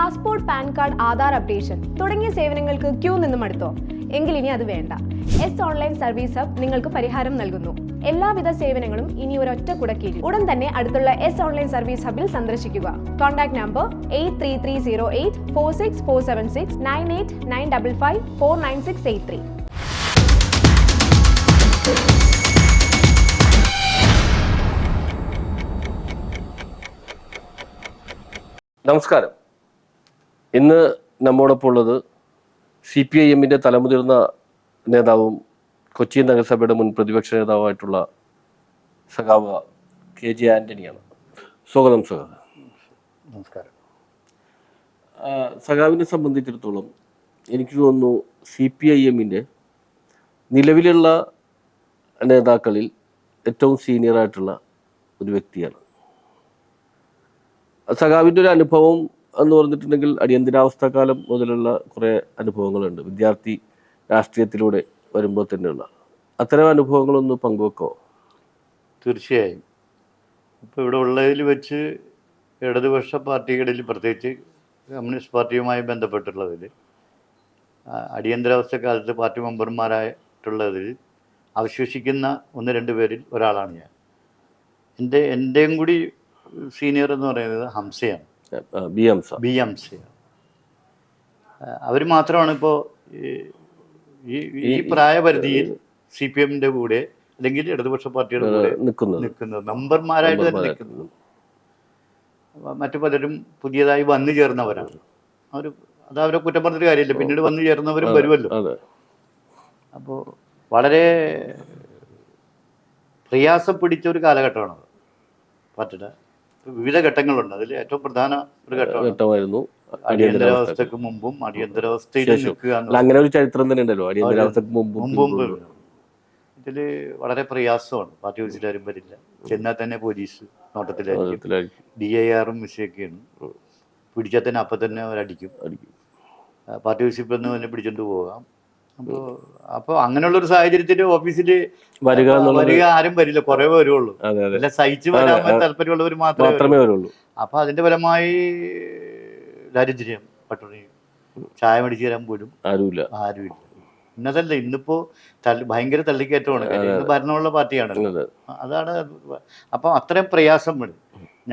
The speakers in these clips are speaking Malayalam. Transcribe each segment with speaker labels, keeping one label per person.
Speaker 1: Passport, pan card, Aadhaar updation തുടങ്ങിയ സേവനങ്ങൾക്ക് ക്യൂ നിന്നും അടുത്തോ? എങ്കിൽ ഇനി അത് വേണ്ട. എസ് ഓൺലൈൻ സർവീസ് ഹബ് നിങ്ങൾക്ക് പരിഹാരം നൽകുന്നു. എല്ലാവിധ സേവനങ്ങളും ഇനി ഒരൊറ്റ കുടക്കീഴിൽ. ഉടൻ തന്നെ അടുത്തുള്ള എസ് ഓൺലൈൻ സർവീസ് ഹബിൽ സന്ദർശിക്കുക. Contact number 8330846476 9895549683.
Speaker 2: നമസ്കാരം. ഇന്ന് നമ്മോടൊപ്പം ഉള്ളത് CPIM-ന്റെ തലമുതിർന്ന നേതാവും കൊച്ചി നഗരസഭയുടെ മുൻ പ്രതിപക്ഷ നേതാവായിട്ടുള്ള സഖാവ് KG ആന്റണിയാണ്. സ്വാഗതം സഖാവ്.
Speaker 3: നമസ്കാരം.
Speaker 2: സഖാവിനെ സംബന്ധിച്ചിടത്തോളം എനിക്ക് തോന്നുന്നു CPIM-ന്റെ നിലവിലുള്ള നേതാക്കളിൽ ഏറ്റവും സീനിയറായിട്ടുള്ള ഒരു വ്യക്തിയാണ്. സഖാവിൻ്റെ ഒരു അനുഭവം എന്ന് പറഞ്ഞിട്ടുണ്ടെങ്കിൽ അടിയന്തരാവസ്ഥ കാലം മുതലുള്ള കുറേ അനുഭവങ്ങളുണ്ട്. വിദ്യാർത്ഥി രാഷ്ട്രീയത്തിലൂടെ വരുമ്പോൾ തന്നെയുള്ള അത്തരം അനുഭവങ്ങളൊന്ന് പങ്കുവെക്കോ?
Speaker 3: തീർച്ചയായും. ഇപ്പോൾ ഇവിടെ ഉള്ളതിൽ വെച്ച് ഇടതുപക്ഷ പാർട്ടികളിൽ, പ്രത്യേകിച്ച് കമ്മ്യൂണിസ്റ്റ് പാർട്ടിയുമായി ബന്ധപ്പെട്ടുള്ളതിൽ, അടിയന്തരാവസ്ഥ കാലത്ത് പാർട്ടി മെമ്പർമാരായിട്ടുള്ളതിൽ അവശേഷിക്കുന്ന 1-2 പേരിൽ ഒരാളാണ് ഞാൻ. എൻ്റെയും കൂടി സീനിയർ എന്ന് പറയുന്നത് ഹംസയാണ്. ബി ഹംസയാണ്. അവർ മാത്രമാണ് ഇപ്പോൾ ഈ പ്രായപരിധിയിൽ CPM-ന്റെ കൂടെ അല്ലെങ്കിൽ ഇടതുപക്ഷ പാർട്ടിയുടെ കൂടെ നിൽക്കുന്നത്, മെമ്പർമാരായിട്ട് തന്നെ നിൽക്കുന്നത്. മറ്റു പലരും പുതിയതായി വന്നു ചേർന്നവരാണ്. അത് അവരെ കുറ്റം പറഞ്ഞിട്ട് കാര്യമില്ല, പിന്നീട് വന്നു ചേർന്നവരും വരുമല്ലോ. അപ്പോൾ വളരെ പ്രയാസം പിടിച്ച ഒരു കാലഘട്ടമാണ് പാർട്ടിയുടെ. വിവിധ ഘട്ടങ്ങളുണ്ട്. അതിൽ ഏറ്റവും പ്രധാന ഒരു ഘട്ടമായിരുന്നു അടിയന്തരാവസ്ഥക്ക് മുമ്പും അടിയന്തരാവസ്ഥയിൽ നിൽക്കുക.
Speaker 2: അങ്ങനെ ഒരു ചരിത്രം തന്നെ ഉണ്ടല്ലോ, അടിയന്തരാവസ്ഥക്ക് മുമ്പും.
Speaker 3: ഇതിൽ വളരെ പ്രയാസമാണ്. പാർട്ടി ഓഫീസിലാരും വരില്ല, ചെന്നാൽ തന്നെ പോലീസ് നോട്ടത്തിലായിരിക്കും. DIR-ഉം വിഷയൊക്കെയാണ്. പിടിച്ചാൽ തന്നെ അപ്പം തന്നെ അവരടിക്കും. പാർട്ടി ഓഫീസിൽ നിന്ന് തന്നെ പിടിച്ചോണ്ട് പോകാം. അപ്പോൾ അങ്ങനെയുള്ളൊരു സാഹചര്യത്തിൽ ഓഫീസിൽ വരിക ആരും വരില്ല, കുറേ വരുള്ളൂ. അല്ല, സഹിച്ചു വരാൻ താല്പര്യമുള്ളവർ മാത്രമേ വരുള്ളൂ. അപ്പൊ അതിന്റെ ഫലമായി ദാരിദ്ര്യം, പട്ടിണി, ചായ മേടിച്ചു തരാൻ പോലും ആരുമില്ല. ഇന്നതല്ല, ഇന്നിപ്പോ ഭയങ്കര തള്ളിക്കയറ്റമാണ്. ഇന്ന് ഭരണമുള്ള പാർട്ടിയാണ്. അതാണ്. അപ്പം അത്രയും പ്രയാസം വരും.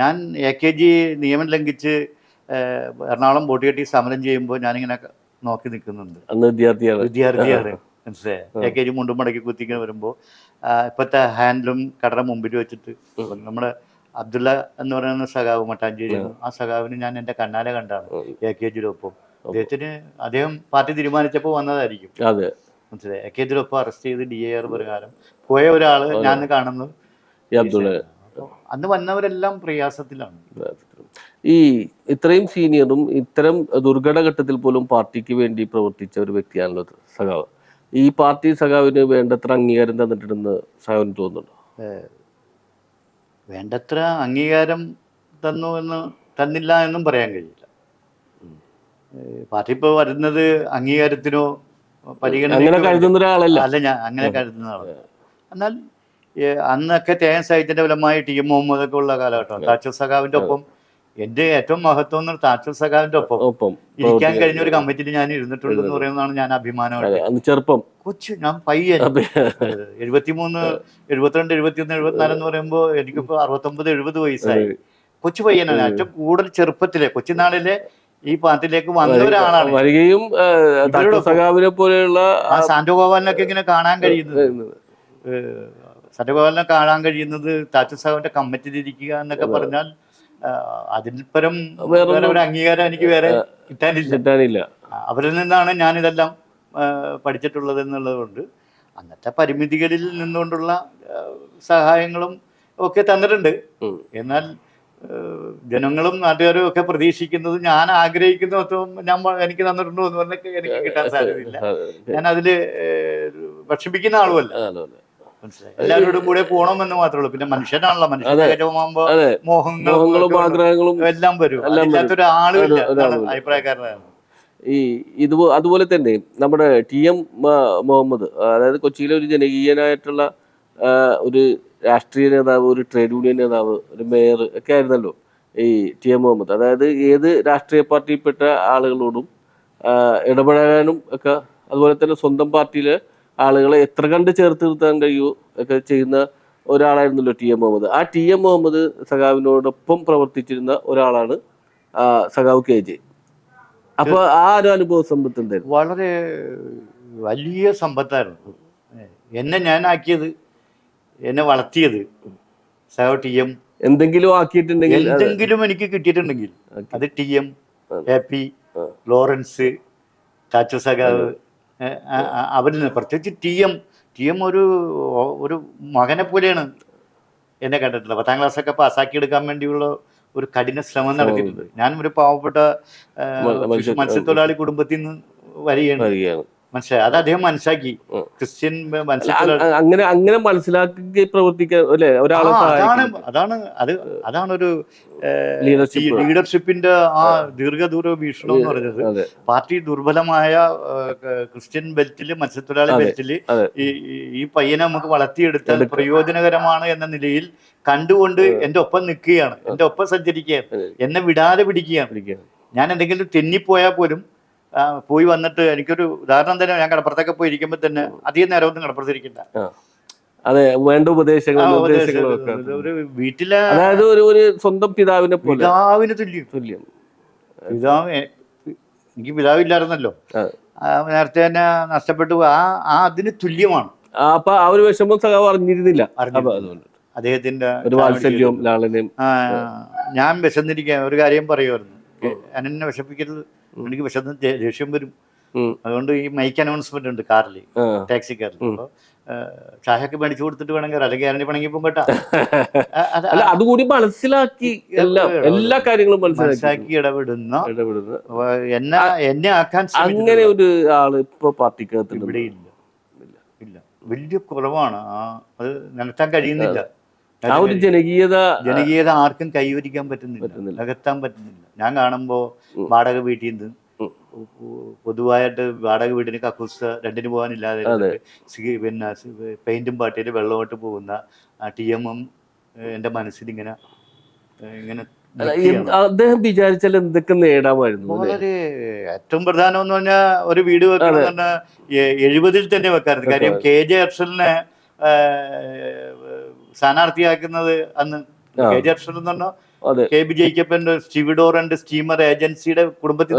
Speaker 3: ഞാൻ AKG നിയമം ലംഘിച്ച് എറണാകുളം ബോട്ടുകെട്ടി സമരം ചെയ്യുമ്പോൾ ഞാനിങ്ങനെ നോക്കി നിൽക്കുന്നുണ്ട്. വിദ്യാർത്ഥിയാണ്, മനസ്സിലായി. AKG മുണ്ടും മടക്കി കുത്തിക്കാൻ വരുമ്പോൾ ഇപ്പോഴത്തെ ഹാൻഡിലും കടറ മുമ്പിൽ വെച്ചിട്ട് നമ്മുടെ അബ്ദുള്ള എന്ന് പറയുന്ന സഖാവ് മട്ടാഞ്ചേരി, ആ സഖാവിന് ഞാൻ എൻ്റെ കണ്ണാലെ കണ്ടാണ് AKG-യിലൊപ്പം. അദ്ദേഹം പാർട്ടി തീരുമാനിച്ചപ്പോൾ വന്നതായിരിക്കും, മനസ്സിലായി. AKG-യിലൊപ്പം അറസ്റ്റ് ചെയ്ത് DIR പ്രകാരം പോയ ഒരാള് ഞാൻ കാണുന്നു. അന്ന് വന്നവരെല്ലാം പ്രയാസത്തിലാണ്.
Speaker 2: ഈ ഇത്രയും സീനിയറും ഇത്തരം ദുർഘടഘട്ടത്തിൽ പോലും പാർട്ടിക്ക് വേണ്ടി പ്രവർത്തിച്ച ഒരു വ്യക്തിയാണല്ലോ സഖാവ്. ഈ പാർട്ടി സഖാവിന് വേണ്ടത്ര അംഗീകാരം തന്നിട്ടുണ്ടെന്ന് സഖാവിന് തോന്നുന്നുണ്ടോ?
Speaker 3: വേണ്ടത്ര അംഗീകാരം തന്നില്ല എന്നും പറയാൻ കഴിയില്ല. പാർട്ടി ഇപ്പോൾ വരുന്നത് അംഗീകാരത്തിനോ പരിഗണന
Speaker 2: കരുതുന്ന ഒരാളല്ല.
Speaker 3: ഞാൻ അങ്ങനെ കരുതുന്ന ആളല്ല. എന്നാൽ അന്നൊക്കെ തേൻ സാഹിത്യത്തിന്റെ ഫലമായി TM മുഹമ്മദൊക്കെ ഉള്ള കാലഘട്ടം. താച്ചർ സഖാവിന്റെ ഒപ്പം, എൻ്റെ ഏറ്റവും മഹത്വം എന്ന് താച്ചർ സഖാവിന്റെ ഒപ്പം ഇരിക്കാൻ കഴിഞ്ഞ ഒരു കമ്മിറ്റിയിൽ ഞാൻ ഇരുന്നിട്ടുണ്ടെന്ന് പറയുന്നതാണ് ഞാൻ അഭിമാനമായിട്ട്.
Speaker 2: ചെറുപ്പം
Speaker 3: കൊച്ചു, ഞാൻ പയ്യൻ, 73, 72, 71, 74 എന്ന് പറയുമ്പോൾ എനിക്കിപ്പോൾ 69, 70 വയസ്സായി. കൊച്ചു പയ്യനാണ്. ഏറ്റവും കൂടുതൽ ചെറുപ്പത്തിലെ കൊച്ചുനാളിലെ ഈ പാർട്ടിയിലേക്ക് വന്ന ഒരാളാണ്.
Speaker 2: പോലെയുള്ള
Speaker 3: സാന്റോ ഗോപാലിനൊക്കെ ഇങ്ങനെ കാണാൻ കഴിയുന്നത്, സത്യഗോപാലിനെ കാണാൻ കഴിയുന്നത് താച്ചർ സാഹിബിന്റെ കമ്മിറ്റിയിൽ ഇരിക്കുക എന്നൊക്കെ പറഞ്ഞാൽ അതിൽ പരം വേറെ ഒരു അംഗീകാരം എനിക്ക് വേറെ കിട്ടാനില്ല. അവരിൽ നിന്നാണ് ഞാനിതെല്ലാം പഠിച്ചിട്ടുള്ളത് എന്നുള്ളത് കൊണ്ട് അന്നത്തെ പരിമിതികളിൽ നിന്നുകൊണ്ടുള്ള സഹായങ്ങളും ഒക്കെ തന്നിട്ടുണ്ട്. എന്നാൽ ജനങ്ങളും നാട്ടുകാരും ഒക്കെ പ്രതീക്ഷിക്കുന്നത്, ഞാൻ ആഗ്രഹിക്കുന്ന എനിക്ക് തന്നിട്ടുണ്ടോ എന്ന് പറഞ്ഞൊക്കെ എനിക്ക് കിട്ടാൻ സാധ്യതയില്ല. ഞാൻ അതില് ഭക്ഷിപ്പിക്കുന്ന ആളുമല്ല. എല്ലാവരോടും കൂടെ പോകണമെന്ന് മാത്രമേ ഉള്ളൂ. പിന്നെ മനുഷ്യനാണല്ലോ, മനുഷ്യമാകുമ്പോ മോഹങ്ങളും ആഗ്രഹങ്ങളും എല്ലാം വരും. അതില്ലാത്തൊരാളുമില്ല, അഭിപ്രായക്കാരനാണ്.
Speaker 2: അതുപോലെ തന്നെ നമ്മുടെ TM മുഹമ്മദ്, അതായത് കൊച്ചിയിലെ ഒരു ജനകീയനായിട്ടുള്ള ഒരു രാഷ്ട്രീയ നേതാവ്, ഒരു ട്രേഡ് യൂണിയൻ നേതാവ്, ഒരു മേയർ ഒക്കെ ആയിരുന്നല്ലോ. ഈ TM മുഹമ്മദ്, അതായത് ഏത് രാഷ്ട്രീയ പാർട്ടിയിൽപ്പെട്ട ആളുകളോടും ഇടപഴകാനും ഒക്കെ, അതുപോലെ തന്നെ സ്വന്തം പാർട്ടിയിലെ ആളുകളെ എത്ര കണ്ട് ചേർത്ത് നിർത്താൻ കഴിയുമോ ഒക്കെ ചെയ്യുന്ന ഒരാളായിരുന്നല്ലോ TM മുഹമ്മദ്. ആ TM മുഹമ്മദ് സഖാവിനോടൊപ്പം പ്രവർത്തിച്ചിരുന്ന ഒരാളാണ് സഖാവ് KJ. അപ്പൊ ആ ഒരു അനുഭവ സമ്പത്ത് എന്തായിരുന്നു?
Speaker 3: വളരെ വലിയ സമ്പത്തായിരുന്നു. എന്നെ ഞാനാക്കിയത്, എന്നെ വളർത്തിയത് സഖാവ് TM.
Speaker 2: എന്തെങ്കിലും ആക്കിയിട്ടുണ്ടെങ്കിൽ,
Speaker 3: എന്തെങ്കിലും എനിക്ക് കിട്ടിയിട്ടുണ്ടെങ്കിൽ അത് TM, AP, ലോറൻസ്, ചാച്ചു സഖാവ്, അവരിൽ നിന്ന് പ്രത്യേകിച്ച് TM ഒരു മകനെ പോലെയാണ് എന്നെ കണ്ടിട്ടുള്ളത്. 10ാം ക്ലാസ്സൊക്കെ പാസ്സാക്കി എടുക്കാൻ വേണ്ടിയുള്ള ഒരു കഠിന ശ്രമം നടത്തിയിട്ടുണ്ട്. ഞാൻ ഒരു പാവപ്പെട്ട മത്സ്യത്തൊഴിലാളി കുടുംബത്തിൽ നിന്ന് വരികയാണ്. മനസ്സിലായി. അത് അദ്ദേഹം മനസ്സിലാക്കി. ക്രിസ്ത്യൻ
Speaker 2: അങ്ങനെ മനസ്സിലാക്കി പ്രവർത്തിക്കാൻ അല്ലേ ഒരാളെ
Speaker 3: അതാണൊരു ലീഡർഷിപ്പിന്റെ ആ ദീർഘദൂര വീക്ഷണം എന്ന് പറയുന്നത്. പാർട്ടി ദുർബലമായ ക്രിസ്ത്യൻ ബെൽറ്റില്, മത്സ്യത്തൊഴിലാളി ബെൽറ്റില് ഈ പയ്യനെ നമുക്ക് വളർത്തിയെടുത്താൽ പ്രയോജനകരമാണ് എന്ന നിലയിൽ കണ്ടുകൊണ്ട് എന്റെ ഒപ്പം നിൽക്കുകയാണ്, എന്റെ ഒപ്പം സഞ്ചരിക്കുകയാണ്, എന്നെ വിടാതെ പിടിക്കുകയാണ്. ഞാൻ എന്തെങ്കിലും തെന്നിപ്പോയാൽ പോലും പോയി വന്നിട്ട് എനിക്കൊരു ഉദാഹരണം തന്നെ, ഞാൻ കടപ്പുറത്തൊക്കെ പോയി ഇരിക്കുമ്പോൾ തന്നെ അധികം നേരമൊന്നും കടപ്പുറത്തിരിക്കില്ല.
Speaker 2: അതെ, വേണ്ട ഉപദേശങ്ങളും
Speaker 3: ഒരു വീട്ടിലെ,
Speaker 2: അതായത് ഒരു സ്വന്തം പിതാവിന് തുല്യം.
Speaker 3: എനിക്ക് പിതാവില്ലായിരുന്നല്ലോ, നേരത്തെ തന്നെ നഷ്ടപ്പെട്ടു. അതിന് തുല്യമാണ്.
Speaker 2: അപ്പൊ ആ ഒരു വിഷമം സഖാവ് അറിഞ്ഞിരുന്നില്ല.
Speaker 3: അദ്ദേഹത്തിന്റെ
Speaker 2: ഒരു വാത്സല്യവും ലാളനയും.
Speaker 3: ഞാൻ വിശന്നിരിക്കാൻ ഒരു കാര്യം പറയുമായിരുന്നു, എന്നെ വിശപ്പിക്കരുത്, എനിക്ക് വിശന്ന് ദേഷ്യം വരും. അതുകൊണ്ട് ഈ മൈക്ക് അനൗൺസ്മെന്റ് ഉണ്ട് കാറിൽ, ടാക്സി കാറിൽ. അപ്പോൾ ചായക്ക് മേടിച്ചു കൊടുത്തിട്ട് വേണമെങ്കിൽ, അല്ലെങ്കിൽ ആരുടെ പണങ്ങി പോകട്ടെ.
Speaker 2: അതുകൂടി മനസ്സിലാക്കി എല്ലാ കാര്യങ്ങളും
Speaker 3: മനസ്സിലാക്കി ഇടപെടുന്ന എന്നെ ആക്കാൻ
Speaker 2: അങ്ങനെ ഒരു ആള് ഇപ്പൊ പാർട്ടിക്കകത്ത്
Speaker 3: ഇവിടെ ഇല്ല. വലിയ കുറവാണ്. അത് നികത്താൻ കഴിയുന്നില്ല.
Speaker 2: ആ ഒരു ജനകീയത
Speaker 3: ആർക്കും കൈവരിക്കാൻ പറ്റുന്നില്ല, നികത്താൻ പറ്റുന്നില്ല. ഞാൻ കാണുമ്പോ വാടക വീട്ടിൽ നിന്ന് പൊതുവായിട്ട് വാടക വീടിന് കക്കൂസ് രണ്ടിന് പോകാനില്ലാതെ പിന്നെ പെയിന്റും പാട്ടിയിൽ വെള്ളമായിട്ട് പോകുന്ന TM എന്റെ മനസ്സിൽ ഇങ്ങനെ
Speaker 2: അദ്ദേഹം വിചാരിച്ചാൽ എന്തൊക്കെ നേടാമായിരുന്നു.
Speaker 3: വളരെ ഏറ്റവും പ്രധാനം എന്ന് പറഞ്ഞാൽ ഒരു വീട് വെക്കണം 70-ൽ തന്നെ വെക്കാറുണ്ട്. കാര്യം KJ അഫ്സലിനെ സ്ഥാനാർത്ഥിയാക്കുന്നത് അന്ന് KJ അഫ്സൽ എന്ന് പറഞ്ഞാൽ KB ജേക്കബിന്റെ സ്റ്റിവിഡോർ ആൻഡ് സ്റ്റീമർ ഏജൻസിയുടെ കുടുംബത്തിൽ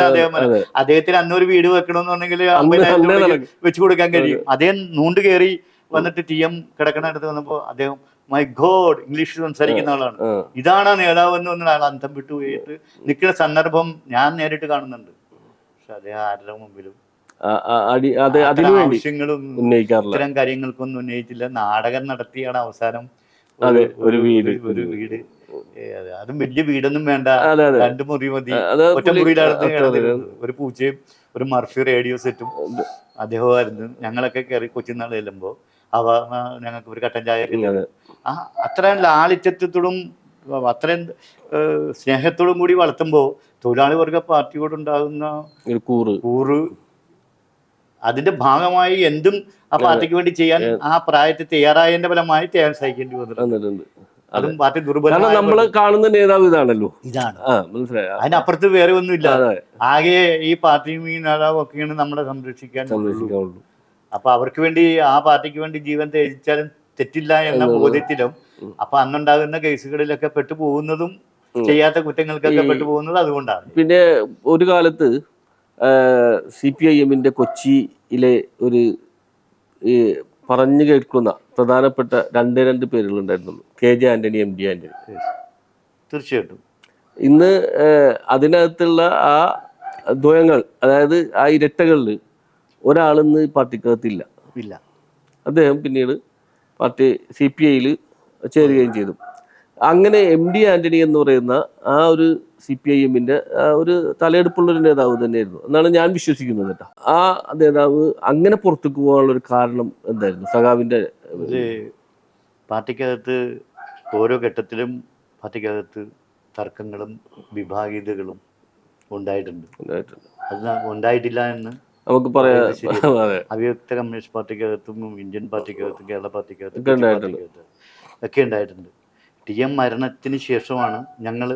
Speaker 3: അദ്ദേഹത്തിന് അന്നൊരു വീട് വെക്കണമെന്ന് പറഞ്ഞെങ്കിൽ 50,000 വെച്ചു കൊടുക്കാൻ കഴിയും. അദ്ദേഹം നൂണ്ട് കയറി വന്നിട്ട് TM കിടക്കണ അടുത്ത് വന്നപ്പോ അദ്ദേഹം മൈ ഗോഡ് ഇംഗ്ലീഷ് സംസാരിക്കുന്ന ആളാണ്, ഇതാണ് നേതാവ് എന്ന് പറഞ്ഞ ആൾ അന്തം വിട്ടു പോയിട്ട് നിൽക്കുന്ന സന്ദർഭം ഞാൻ നേരിട്ട് കാണുന്നുണ്ട്. പക്ഷെ അദ്ദേഹം ആരുടെ മുമ്പിലും ആവശ്യങ്ങളും ഇത്തരം കാര്യങ്ങൾക്കൊന്നും ഉന്നയിച്ചില്ല. നാടകം നടത്തിയാണ് അവസാനം ഒരു വീട്. അതും വലിയ വീടൊന്നും വേണ്ട, 2 മുറി മതി. ഒറ്റ മുറിയിലായിരുന്നു ഒരു പൂച്ചയും ഒരു മർഫി റേഡിയോ സെറ്റും അദ്ദേഹമായിരുന്നു. ഞങ്ങളൊക്കെ കയറി കൊച്ചുനാൾ ചെല്ലുമ്പോ ഞങ്ങൾക്ക് ഒരു കട്ടൻ ചായ. അത്രയും ലാളിത്യത്തോടും അത്രയും സ്നേഹത്തോടും കൂടി വളർത്തുമ്പോ തൊഴിലാളി വർഗ പാർട്ടിയോടുണ്ടാകുന്ന കൂറ്, അതിന്റെ ഭാഗമായി എന്തും ആ പാർട്ടിക്ക് വേണ്ടി ചെയ്യാൻ ആ പ്രായത്തിൽ തയ്യാറായതിന്റെ ഫലമായി ചെയ്യാൻ സഹിക്കേണ്ടി വന്നിട്ടുണ്ട്. അതും പാർട്ടി ദുർബലമാണ്.
Speaker 2: നമ്മൾ കാണുന്ന നേതാവ് ഇതാണ്.
Speaker 3: അതിനപ്പുറത്ത് വേറെ ഒന്നുമില്ല. ആകെ ഈ പാർട്ടിയും ഈ നേതാവും ഒക്കെയാണ് നമ്മളെ സംരക്ഷിക്കാൻ. അപ്പൊ അവർക്ക് വേണ്ടി, ആ പാർട്ടിക്ക് വേണ്ടി ജീവൻ ത്യജിച്ചാലും തെറ്റില്ല എന്ന ബോധ്യത്തിലും അപ്പൊ അന്നുണ്ടാകുന്ന കേസുകളിലൊക്കെ പെട്ടുപോകുന്നതും ചെയ്യാത്ത കുറ്റങ്ങൾക്കൊക്കെ പെട്ടുപോകുന്നതും അതുകൊണ്ടാണ്.
Speaker 2: പിന്നെ ഒരു കാലത്ത് CPIM കൊച്ചിയിലെ ഒരു പറഞ്ഞു കേൾക്കുന്ന പ്രധാനപ്പെട്ട 2 പേരുകളുണ്ടായിരുന്നുള്ളൂ, KJ ആന്റണി, MD ആന്റണി.
Speaker 3: തീർച്ചയായിട്ടും
Speaker 2: ഇന്ന് അതിനകത്തുള്ള ആ ദ്വയങ്ങൾ, അതായത് ആ ഇരട്ടകളിൽ ഒരാളിന്ന് പാർട്ടിക്കകത്തില്ല. അദ്ദേഹം പിന്നീട് പാർട്ടി CPIയിൽ ചേരുകയും ചെയ്തു. അങ്ങനെ MD ആന്റണി എന്ന് പറയുന്ന ആ ഒരു CPIM-ന്റെ ഒരു തലയെടുപ്പുള്ളൊരു നേതാവ് തന്നെയായിരുന്നു എന്നാണ് ഞാൻ വിശ്വസിക്കുന്നത് കേട്ടോ. ആ നേതാവ് അങ്ങനെ പുറത്തേക്ക് പോകാനുള്ള ഒരു കാരണം എന്തായിരുന്നു സഖാവിന്റെ?
Speaker 3: പാർട്ടിക്കകത്ത് ഓരോ ഘട്ടത്തിലും പാർട്ടിക്കകത്ത് തർക്കങ്ങളും വിഭാഗീയതകളും ഉണ്ടായിട്ടുണ്ട്. അത് ഉണ്ടായിട്ടില്ല എന്ന് നമുക്ക് പറയാം. അവ്യക്ത കമ്മ്യൂണിസ്റ്റ് പാർട്ടിക്കകത്തും ഇന്ത്യൻ പാർട്ടിക്കകത്തും കേരള പാർട്ടിക്കകത്തും ഒക്കെ ഉണ്ടായിട്ടുണ്ട്. TM മരണത്തിന് ശേഷമാണ് ഞങ്ങൾ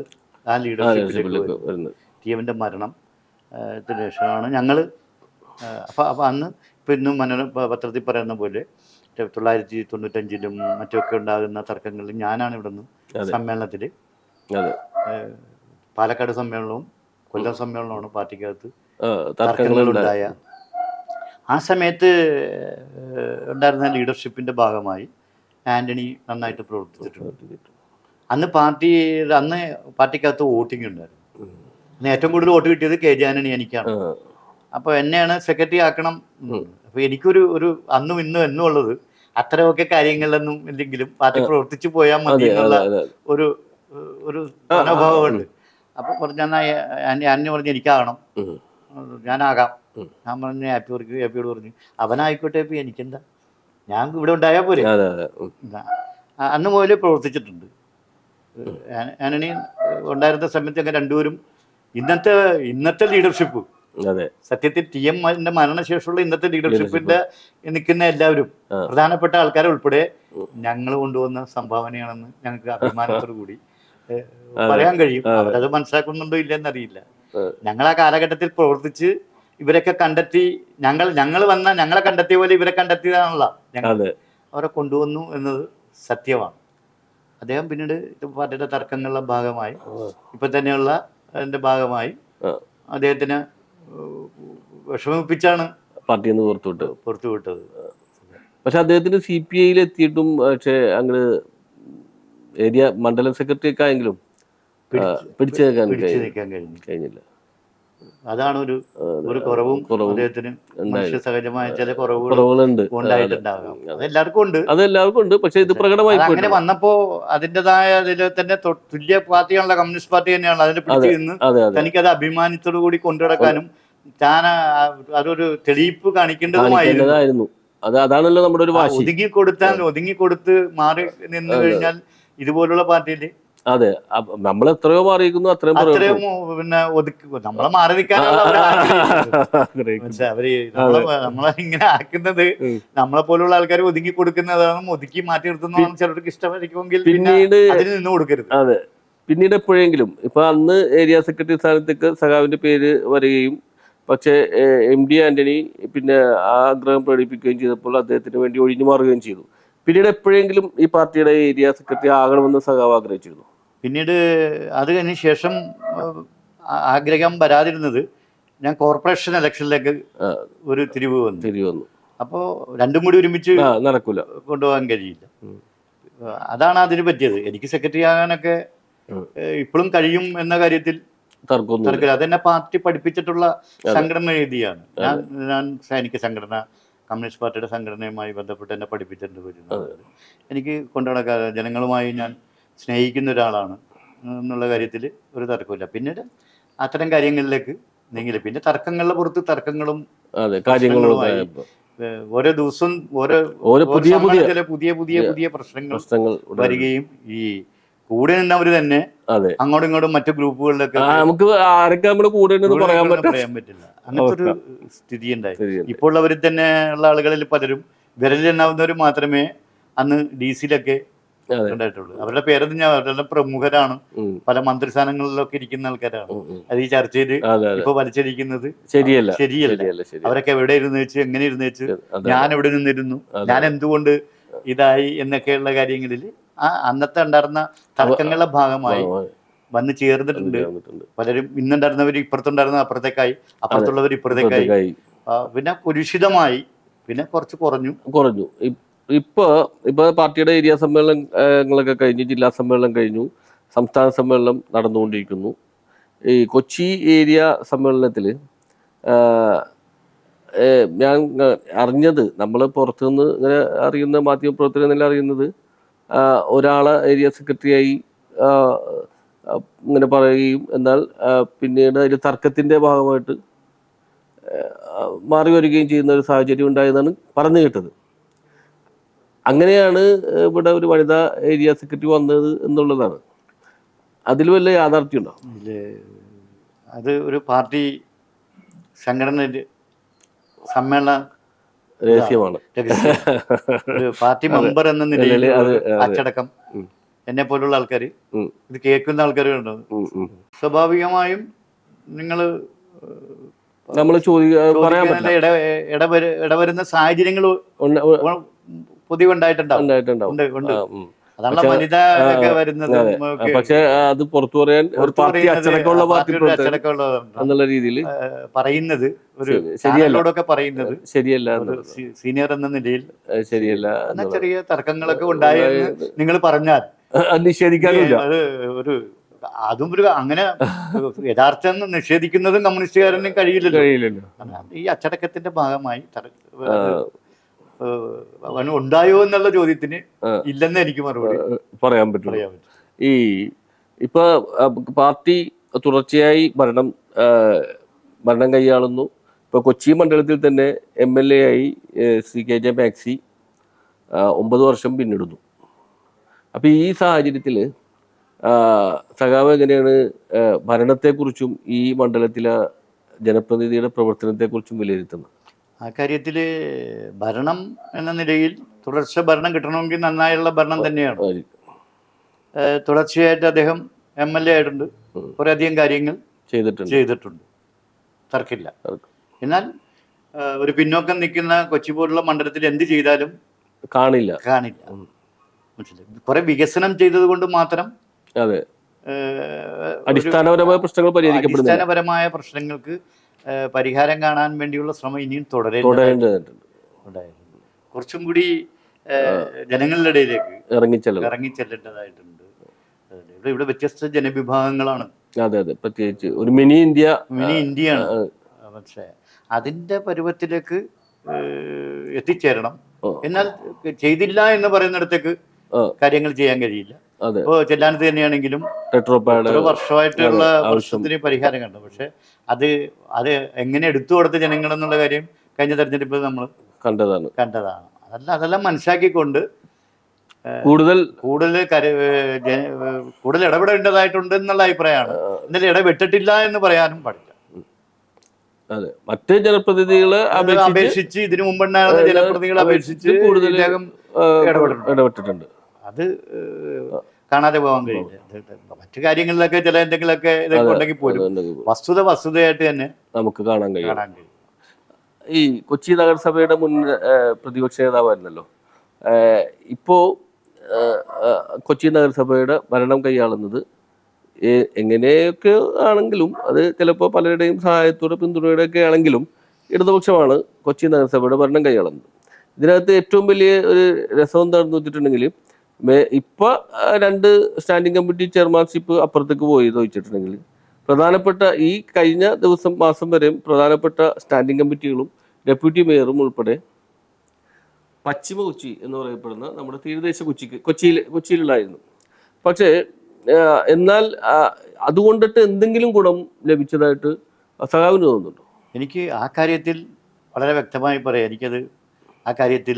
Speaker 3: ആ ലീഡർഷിപ്പിലേക്ക്
Speaker 2: വരുന്നത്.
Speaker 3: ടി എമ്മിൻ്റെ മരണം ത്തിന് ശേഷമാണ് ഞങ്ങൾ അപ്പോൾ അന്ന് ഇപ്പം ഇന്നും പത്രത്തിൽ പറയുന്ന പോലെ 1995 മറ്റുമൊക്കെ ഉണ്ടാകുന്ന തർക്കങ്ങളിൽ ഞാനാണ് ഇവിടെ നിന്ന് സമ്മേളനത്തിൽ പാലക്കാട് സമ്മേളനവും കൊല്ലം സമ്മേളനമാണ് പാർട്ടിക്കകത്ത് തർക്കങ്ങളുണ്ടായ. ആ സമയത്ത് ഉണ്ടായിരുന്ന ലീഡർഷിപ്പിൻ്റെ ഭാഗമായി ആൻ്റണി നന്നായിട്ട് പ്രവർത്തിച്ചിട്ടുണ്ട്. അന്ന് പാർട്ടിക്കകത്ത് വോട്ടിംഗ് ഉണ്ടായിരുന്നു. അന്ന് ഏറ്റവും കൂടുതൽ വോട്ട് കിട്ടിയത് കെ ജെ ആൻ്റണി എനിക്കാണ്. അപ്പോൾ എന്നെയാണ് സെക്രട്ടറി ആക്കണം. അപ്പോൾ എനിക്കൊരു അന്നും ഇന്നും എന്നും ഉള്ളത് അത്തരമൊക്കെ കാര്യങ്ങളിലൊന്നും ഇല്ലെങ്കിലും പാർട്ടി പ്രവർത്തിച്ചു പോയാൽ മതി എന്നുള്ള ഒരു മനോഭാവമുണ്ട്. അപ്പോൾ പറഞ്ഞാൽ ആന്റണി പറഞ്ഞു എനിക്കാകണം, ഞാനാകാം. ഞാൻ പറഞ്ഞു ഹാപ്പിയോട് പറഞ്ഞു അവനായിക്കോട്ടെ, ഇപ്പം എനിക്കെന്താ, ഞാൻ ഇവിടെ ഉണ്ടായാൽ പോരെ. അന്ന് മുതലേ പ്രവർത്തിച്ചിട്ടുണ്ട്. ആന്റണി ഉണ്ടായിരുന്ന സമയത്ത് അങ്ങനെ രണ്ടുപേരും ഇന്നത്തെ ലീഡർഷിപ്പ് സത്യത്തിൽ ടി എമ്മിന്റെ മരണശേഷമുള്ള ഇന്നത്തെ ലീഡർഷിപ്പിന്റെ നിൽക്കുന്ന എല്ലാവരും പ്രധാനപ്പെട്ട ആൾക്കാരെ ഉൾപ്പെടെ ഞങ്ങൾ കൊണ്ടുവന്ന സംഭാവനയാണെന്ന് ഞങ്ങൾക്ക് അഭിമാനത്തോടു കൂടി പറയാൻ കഴിയും. അവരത് മനസ്സിലാക്കുന്നുണ്ടോ ഇല്ലെന്നറിയില്ല. ഞങ്ങൾ ആ കാലഘട്ടത്തിൽ പ്രവർത്തിച്ച് ഇവരൊക്കെ കണ്ടെത്തി, ഞങ്ങളെ കണ്ടെത്തിയ പോലെ ഇവരെ കണ്ടെത്തിയതാണല്ലോ ഞങ്ങൾ അവരെ കൊണ്ടുവന്നു എന്നത് സത്യമാണ്. അദ്ദേഹം പിന്നീട് പാർട്ടിയുടെ തർക്കങ്ങളുടെ ഭാഗമായി ഇപ്പൊ തന്നെയുള്ള അതിന്റെ ഭാഗമായി അദ്ദേഹത്തിന് വിഷമിപ്പിച്ചാണ്
Speaker 2: പാർട്ടിയിൽ നിന്ന്
Speaker 3: പുറത്തു വിട്ടത്.
Speaker 2: പക്ഷെ അദ്ദേഹത്തിന് CPI എത്തിയിട്ടും പക്ഷെ അങ്ങനെ ഏരിയ മണ്ഡലം സെക്രട്ടറി ഒക്കെ ആയെങ്കിലും പിടിച്ചു നിൽക്കാൻ കഴിഞ്ഞില്ല.
Speaker 3: അതാണ് ഒരു കുറവും അദ്ദേഹത്തിന് മനുഷ്യ സഹജമായ ചില കുറവുകളുണ്ട് ഉണ്ടായിട്ടുണ്ടാകാം.
Speaker 2: അതെല്ലാവർക്കും ഉണ്ട്. പക്ഷെ ഇത് പ്രകടമായി
Speaker 3: അങ്ങനെ വന്നപ്പോ അതിൻ്റെതായ അതിൽ തന്നെ തുല്യ പാർട്ടിയാണല്ലോ, കമ്മ്യൂണിസ്റ്റ് പാർട്ടി തന്നെയാണല്ലോ. അതിനെ പിടിച്ചു നിന്ന് തനിക്കത് അഭിമാനത്തോടു കൂടി കൊണ്ടുനടക്കാനും താൻ അതൊരു തെളിയിപ്പ് കാണിക്കേണ്ടതുമായിരുന്നു.
Speaker 2: അതാണല്ലോ നമ്മുടെ ഒരു വാശി.
Speaker 3: ഒതുങ്ങിക്കൊടുത്ത് മാറി നിന്ന് കഴിഞ്ഞാൽ ഇതുപോലുള്ള പാർട്ടിയിൽ
Speaker 2: അതെ നമ്മൾ എത്രയോ മാറിയിരിക്കുന്നു അത്രയും
Speaker 3: പിന്നെ നമ്മളെ മാറി നിൽക്കാനുള്ള അവര് നമ്മളെ ഇങ്ങനെ ആക്കുന്നത് നമ്മളെ പോലുള്ള ആൾക്കാർ ഒതുങ്ങി കൊടുക്കുന്നതാണ്, ഒതുക്കി മാറ്റി നിർത്തുന്നതാണ് ചിലർക്ക് ഇഷ്ടമായിരിക്കുമെങ്കിൽ
Speaker 2: പിന്നീട്
Speaker 3: അതിന് നിന്ന് കൊടുക്കരുത്.
Speaker 2: അതെ, പിന്നീട് എപ്പോഴെങ്കിലും ഇപ്പൊ അന്ന് ഏരിയ സെക്രട്ടറി സ്ഥാനത്തേക്ക് സഖാവിന്റെ പേര് വരികയും പക്ഷേ MD ആന്റണി പിന്നെ ആഗ്രഹം പ്രകടിപ്പിക്കുകയും ചെയ്തപ്പോൾ അദ്ദേഹത്തിന് വേണ്ടി ഒഴിഞ്ഞു മാറുകയും ചെയ്തു. പിന്നീട് എപ്പോഴെങ്കിലും ഈ പാർട്ടിയുടെ ഏരിയ സെക്രട്ടറി ആകണമെന്ന് സഖാവ് ആഗ്രഹിച്ചിരുന്നു.
Speaker 3: പിന്നീട് അത് കഴിഞ്ഞ ശേഷം ആഗ്രഹം വരാതിരുന്നത് ഞാൻ കോർപ്പറേഷൻ ഇലക്ഷനിലേക്ക് ഒരു തിരിവ് വന്നു. അപ്പോൾ രണ്ടും കൂടി ഒരുമിച്ച്
Speaker 2: നടക്കൂല,
Speaker 3: കൊണ്ടുപോകാൻ കഴിയില്ല. അതാണ് അതിന് പറ്റിയത്. എനിക്ക് സെക്രട്ടറി ആകാനൊക്കെ ഇപ്പോഴും കഴിയും എന്ന കാര്യത്തിൽ തർക്കമില്ല. അതെന്നെ പാർട്ടി പഠിപ്പിച്ചിട്ടുള്ള സംഘടന രീതിയാണ്. ഞാൻ സൈനിക സംഘടന, കമ്മ്യൂണിസ്റ്റ് പാർട്ടിയുടെ സംഘടനയുമായി ബന്ധപ്പെട്ട് എന്നെ പഠിപ്പിച്ചിട്ടുണ്ട് വരുന്നത്. എനിക്ക് കൊണ്ടുനടക്കാൻ ജനങ്ങളുമായി ഞാൻ സ്നേഹിക്കുന്ന ഒരാളാണ് എന്നുള്ള കാര്യത്തിൽ ഒരു തർക്കമില്ല. പിന്നീട് അത്തരം കാര്യങ്ങളിലേക്ക് നീങ്ങില്ല. പിന്നെ തർക്കങ്ങളുടെ പുറത്ത് തർക്കങ്ങളും കാര്യങ്ങളുമായി ഓരോ ദിവസം ഓരോ പുതിയ പ്രശ്നങ്ങൾ വരികയും ഈ കൂടെ നിന്നവർ തന്നെ അങ്ങോട്ടും ഇങ്ങോട്ടും മറ്റു ഗ്രൂപ്പുകളിലൊക്കെ
Speaker 2: നമുക്ക് ആരൊക്കെ നമ്മൾ കൂടെ പറയാൻ പറ്റില്ല.
Speaker 3: അങ്ങനത്തെ ഒരു സ്ഥിതി ഉണ്ടായി. ഇപ്പോൾ അവരിൽ തന്നെ ഉള്ള ആളുകളിൽ പലരും വിരലിലെണ്ണാവുന്നവർ മാത്രമേ അന്ന് DC-ലൊക്കെ ഉണ്ടായിട്ടുള്ളൂ. അവരുടെ പേരൊന്നും ഞാൻ അവരുടെ പ്രമുഖരാണ്, പല മന്ത്രിസ്ഥാനങ്ങളിലൊക്കെ ഇരിക്കുന്ന ആൾക്കാരാണ്. അത് ഈ ചർച്ചയിൽ ഇപ്പൊ വലിച്ചിരിക്കുന്നത് ശരിയല്ല. അവരൊക്കെ എവിടെ ഇരുന്ന് വെച്ച്, എങ്ങനെ ഇരുന്ന് വെച്ച്, ഞാൻ എവിടെ നിന്നിരുന്നു, ഞാൻ എന്തുകൊണ്ട് ഇതായി എന്നൊക്കെയുള്ള കാര്യങ്ങളിൽ അന്നത്തെ ഉണ്ടായിരുന്ന തർക്കങ്ങളുടെ ഭാഗമായി വന്ന് ചേർന്നിട്ടുണ്ട്. പലരും ഇന്നുണ്ടായിരുന്നവർ ഇപ്പുറത്തുണ്ടായിരുന്ന അപ്പുറത്തേക്കായി, അപ്പുറത്തുള്ളവർ ഇപ്പുറത്തേക്കായി. പിന്നെ കുരിശിതമായി, പിന്നെ കുറച്ച് കുറഞ്ഞു. ഇപ്പൊ പാർട്ടിയുടെ ഏരിയ സമ്മേളനങ്ങളൊക്കെ കഴിഞ്ഞു, ജില്ലാ സമ്മേളനം കഴിഞ്ഞു, സംസ്ഥാന സമ്മേളനം നടന്നുകൊണ്ടിരിക്കുന്നു. ഈ കൊച്ചി ഏരിയ സമ്മേളനത്തിൽ ഞാൻ അറിഞ്ഞത്, നമ്മൾ പുറത്തുനിന്ന് ഇങ്ങനെ അറിയുന്ന മാധ്യമപ്രവർത്തകരെന്നെല്ലാം അറിയുന്നത്, ഒരാളെ ഏരിയ സെക്രട്ടറിയായി ഇങ്ങനെ പറയുകയും എന്നാൽ പിന്നീട് അതിൽ തർക്കത്തിൻ്റെ ഭാഗമായിട്ട് മാറി വരികയും ചെയ്യുന്ന ഒരു സാഹചര്യം ഉണ്ടായതാണ് പറഞ്ഞു കേട്ടത്. അങ്ങനെയാണ് ഇവിടെ ഒരു വനിതാ ഏരിയ സെക്രട്ടറി വന്നത് എന്നുള്ളതാണ്. അതിൽ വല്ല യാഥാർത്ഥ്യം ഉണ്ടോ? അത് ഒരു പാർട്ടി സംഘടന സമ്മേളന
Speaker 2: രഹസ്യമാണ്.
Speaker 3: ഒരു പാർട്ടി മെമ്പർ എന്ന നിലയിൽ അച്ചടക്കം എന്നെ പോലുള്ള ആൾക്കാർ,
Speaker 2: ഉം.
Speaker 3: ഇത് കേൾക്കുന്ന ആൾക്കാരുണ്ടോ, സ്വാഭാവികമായും നിങ്ങൾ
Speaker 2: നമ്മൾ പറയാൻ പറ്റില്ല.
Speaker 3: ഇടവരുന്ന സാഹചര്യങ്ങൾ പൊതുവെ ഉണ്ടായിട്ടുണ്ടാവും. ഉണ്ട്. അതാണല്ലോ വനിത ഒക്കെ വരുന്നത്.
Speaker 2: പക്ഷെ അത് പുറത്തു പറയാൻ പാർട്ടി അച്ചടക്കമുള്ള പാർട്ടി
Speaker 3: അച്ചടക്കമുള്ള
Speaker 2: എന്നുള്ള രീതിയിൽ
Speaker 3: പറയുന്നത്, ഒരു ചാനലിലൂടെയൊക്കെ പറയുന്നത്
Speaker 2: ശരിയല്ല,
Speaker 3: സീനിയർ എന്ന നിലയിൽ
Speaker 2: ശരിയല്ല.
Speaker 3: ചെറിയ തർക്കങ്ങളൊക്കെ ഉണ്ടായെന്ന് നിങ്ങൾ പറഞ്ഞാൽ
Speaker 2: നിഷേധിക്കാനില്ല.
Speaker 3: അത് ഒരു അതും ഒരു അങ്ങനെ യഥാർത്ഥം നിഷേധിക്കുന്നതും കമ്മ്യൂണിസ്റ്റുകാരന് കഴിയില്ലല്ലോ. ഈ അച്ചടക്കത്തിന്റെ ഭാഗമായി ഉണ്ടായോ എന്നുള്ള ചോദ്യത്തിന് ഇല്ലെന്ന് എനിക്ക് മറുപടി
Speaker 2: പറയാൻ പറ്റും. ഈ ഇപ്പൊ പാർട്ടി തുടർച്ചയായി ഭരണം കൈയാളുന്നു. ഇപ്പൊ കൊച്ചി മണ്ഡലത്തിൽ തന്നെ MLA ആയി ശ്രീ KJ മാക്സി 9 വർഷം പിന്നിടുന്നു. അപ്പൊ ഈ സാഹചര്യത്തില് സഖാവ് എങ്ങനെയാണ് ഭരണത്തെക്കുറിച്ചും ഈ മണ്ഡലത്തിലെ ജനപ്രതിനിധിയുടെ പ്രവർത്തനത്തെക്കുറിച്ചും വിലയിരുത്തുന്നത്?
Speaker 3: ആ കാര്യത്തിൽ ഭരണം എന്ന നിലയിൽ തുടർച്ച ഭരണം കിട്ടണമെങ്കിൽ നന്നായുള്ള ഭരണം തന്നെയാണ്. തുടർച്ചയായിട്ട് അദ്ദേഹം MLA ആയിട്ടുണ്ട്, കുറേയധികം കാര്യങ്ങൾ ചെയ്തിട്ടുണ്ട്, തർക്കില്ല. എന്നാൽ ഒരു പിന്നോക്കം നിൽക്കുന്ന കൊച്ചി പോലുള്ള മണ്ഡലത്തിൽ എന്ത് ചെയ്താലും കാണില്ല. മനസ്സിലായി. കുറെ വികസനം ചെയ്തത് കൊണ്ട് മാത്രം അടിസ്ഥാനപരമായ പ്രശ്നങ്ങൾക്ക് പരിഹാരം കാണാൻ വേണ്ടിയുള്ള ശ്രമം ഇനിയും തുടരേണ്ടതുണ്ട്. കുറച്ചും കൂടി ജനങ്ങളുടെ ഇടയിലേക്ക് ഇറങ്ങിച്ചെല്ലേണ്ടതായിട്ടുണ്ട്. ഇവിടെ വ്യത്യസ്ത ജനവിഭാഗങ്ങളാണ്.
Speaker 2: പ്രത്യേകിച്ച് ഒരു മിനി
Speaker 3: ഇന്ത്യയാണ്. പക്ഷേ അതിന്റെ പരുവത്തിലേക്ക് എത്തിച്ചേരണം. എന്നാൽ ചെയ്തില്ല എന്ന് പറയുന്നിടത്തേക്ക് കാര്യങ്ങൾ ചെയ്യാൻ കഴിയില്ല. ഇപ്പോ ചെല്ലാനത്ത് തന്നെയാണെങ്കിലും എത്ര വർഷമായിട്ടുള്ള പ്രശ്നത്തിന് പരിഹാരം കണ്ടു. പക്ഷെ അത് എങ്ങനെ എടുത്തു കൊടുത്ത ജനങ്ങൾ എന്നുള്ള കാര്യം കഴിഞ്ഞ തെരഞ്ഞെടുപ്പിൽ നമ്മൾ കണ്ടതാണ്. അതെല്ലാം മനസ്സിലാക്കിക്കൊണ്ട് കൂടുതൽ ഇടപെടേണ്ടതായിട്ടുണ്ട് എന്നുള്ള അഭിപ്രായമാണ്. എന്നാലും ഇടപെട്ടിട്ടില്ല എന്ന് പറയാനും പാടില്ല.
Speaker 2: മറ്റ് ജനപ്രതിനിധികളെ
Speaker 3: അപേക്ഷിച്ച് ഇതിനു മുമ്പുണ്ടായിരുന്ന ജനപ്രതിനിധികളെ അപേക്ഷിച്ച് കൂടുതൽ ഇടപെട്ടിട്ടുണ്ട്. അത് കാണാതെ പോകാൻ കഴിയില്ല. മറ്റു കാര്യങ്ങളിലൊക്കെ ചില എന്തെങ്കിലുമൊക്കെ ഇതൊക്കെ ഉണ്ടെങ്കിൽ പോലും വസ്തുതയായിട്ട് തന്നെ നമുക്ക് കാണാൻ കഴിയും.
Speaker 2: ഈ കൊച്ചി നഗരസഭയുടെ മുൻ പ്രതിപക്ഷ നേതാവായിരുന്നല്ലോ, ഇപ്പോ കൊച്ചി നഗരസഭയുടെ ഭരണം കൈയാളുന്നത് എങ്ങനെയൊക്കെ ആണെങ്കിലും അത് ചിലപ്പോൾ പലരുടെയും സഹായത്തോടെ പിന്തുണയുടെ ഒക്കെ ആണെങ്കിലും ഇടതുപക്ഷമാണ് കൊച്ചി നഗരസഭയുടെ ഭരണം കൈയാളുന്നത്. ഇതിനകത്ത് ഏറ്റവും വലിയ ഒരു രസം എന്താണെന്ന് വെച്ചിട്ടുണ്ടെങ്കിൽ ഇപ്പൊ 2 സ്റ്റാൻഡിംഗ് കമ്മിറ്റി ചെയർമാൻഷിപ്പ് അപ്പുറത്തേക്ക് പോയി ചോദിച്ചിട്ടുണ്ടെങ്കിൽ പ്രധാനപ്പെട്ട ഈ കഴിഞ്ഞ മാസം വരെ പ്രധാനപ്പെട്ട സ്റ്റാൻഡിംഗ് കമ്മിറ്റികളും ഡെപ്യൂട്ടി മേയറും ഉൾപ്പെടെ പശ്ചിമ കൊച്ചി എന്ന് പറയപ്പെടുന്ന നമ്മുടെ തീരദേശ കൊച്ചിയിലുണ്ടായിരുന്നു. പക്ഷേ എന്നാൽ അതുകൊണ്ടിട്ട് എന്തെങ്കിലും ഗുണം ലഭിച്ചതായിട്ട് സഖാവിന് തോന്നുന്നുണ്ടോ?
Speaker 3: എനിക്ക് ആ കാര്യത്തിൽ വളരെ വ്യക്തമായി പറയാം. ആ കാര്യത്തിൽ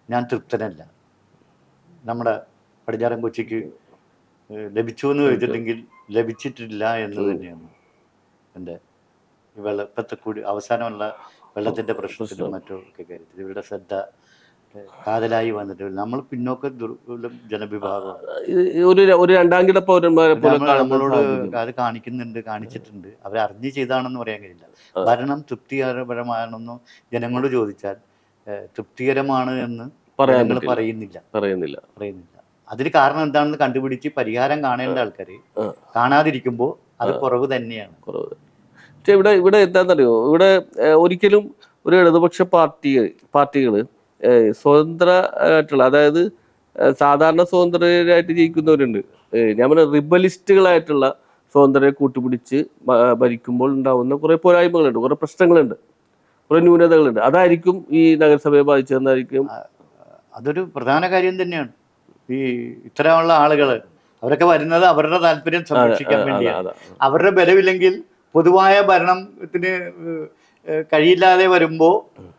Speaker 3: ഞാൻ തൃപ്തനല്ല. നമ്മുടെ പടിഞ്ഞാറൻ കൊച്ചിക്ക് ലഭിച്ചു എന്ന് ചോദിച്ചിട്ടുണ്ടെങ്കിൽ ലഭിച്ചിട്ടില്ല എന്ന് തന്നെയാണ് എൻ്റെ വെള്ളപ്പത്തെ കൂടി അവസാനമുള്ള വെള്ളത്തിൻ്റെ പ്രശ്നത്തിലും മറ്റൊക്കെ കാര്യത്തിൽ ഇവരുടെ ശ്രദ്ധ കാതലായി വന്നിട്ട് നമ്മൾ പിന്നോക്ക ജനവിഭാഗമാണ്.
Speaker 2: ഒരു രണ്ടാം കിട പൗരന്മാരെ
Speaker 3: നമ്മളോട് അത് കാണിച്ചിട്ടുണ്ട്. അവരറിഞ്ഞ് ചെയ്താണെന്ന് പറയാൻ കഴിയില്ല. ഭരണം തൃപ്തികരമാണെന്നോ ജനങ്ങളോട് ചോദിച്ചാൽ തൃപ്തികരമാണ് എന്ന് പറയുന്നില്ല. അതിന് കാരണം എന്താണെന്ന് കണ്ടുപിടിച്ച് പരിഹാരം കാണേണ്ട ആൾക്കാർ കാണാതിരിക്കുമ്പോൾ അത് കുറവ് തന്നെയാണ്.
Speaker 2: പക്ഷെ ഇവിടെ എന്താണെന്നറിയോ, ഇവിടെ ഒരിക്കലും ഒരു ഇടതുപക്ഷ പാർട്ടികൾ സ്വതന്ത്രമായിട്ടുള്ള, അതായത് സാധാരണ സ്വതന്ത്രരായിട്ട് ജയിക്കുന്നവരുണ്ട്, ഞാൻ പറഞ്ഞ റിബലിസ്റ്റുകളായിട്ടുള്ള സ്വതന്ത്രരെ കൂട്ടുപിടിച്ച് ഭരിക്കുമ്പോൾ ഉണ്ടാവുന്ന കുറെ പോരായ്മകളുണ്ട്, കുറെ പ്രശ്നങ്ങളുണ്ട്, കുറെ ന്യൂനതകളുണ്ട്. അതായിരിക്കും ഈ നഗരസഭയെ ബാധിച്ചതെന്നായിരിക്കും.
Speaker 3: അതൊരു പ്രധാന കാര്യം തന്നെയാണ്. ഈ ഇത്തരമുള്ള ആളുകൾ അവരൊക്കെ വരുന്നത് അവരുടെ താല്പര്യം സംരക്ഷിക്കാൻ വേണ്ടിയാണ്. അവരുടെ ബലമില്ലെങ്കിൽ പൊതുവായ ഭരണത്തിന് കഴിയില്ലാതെ വരുമ്പോൾ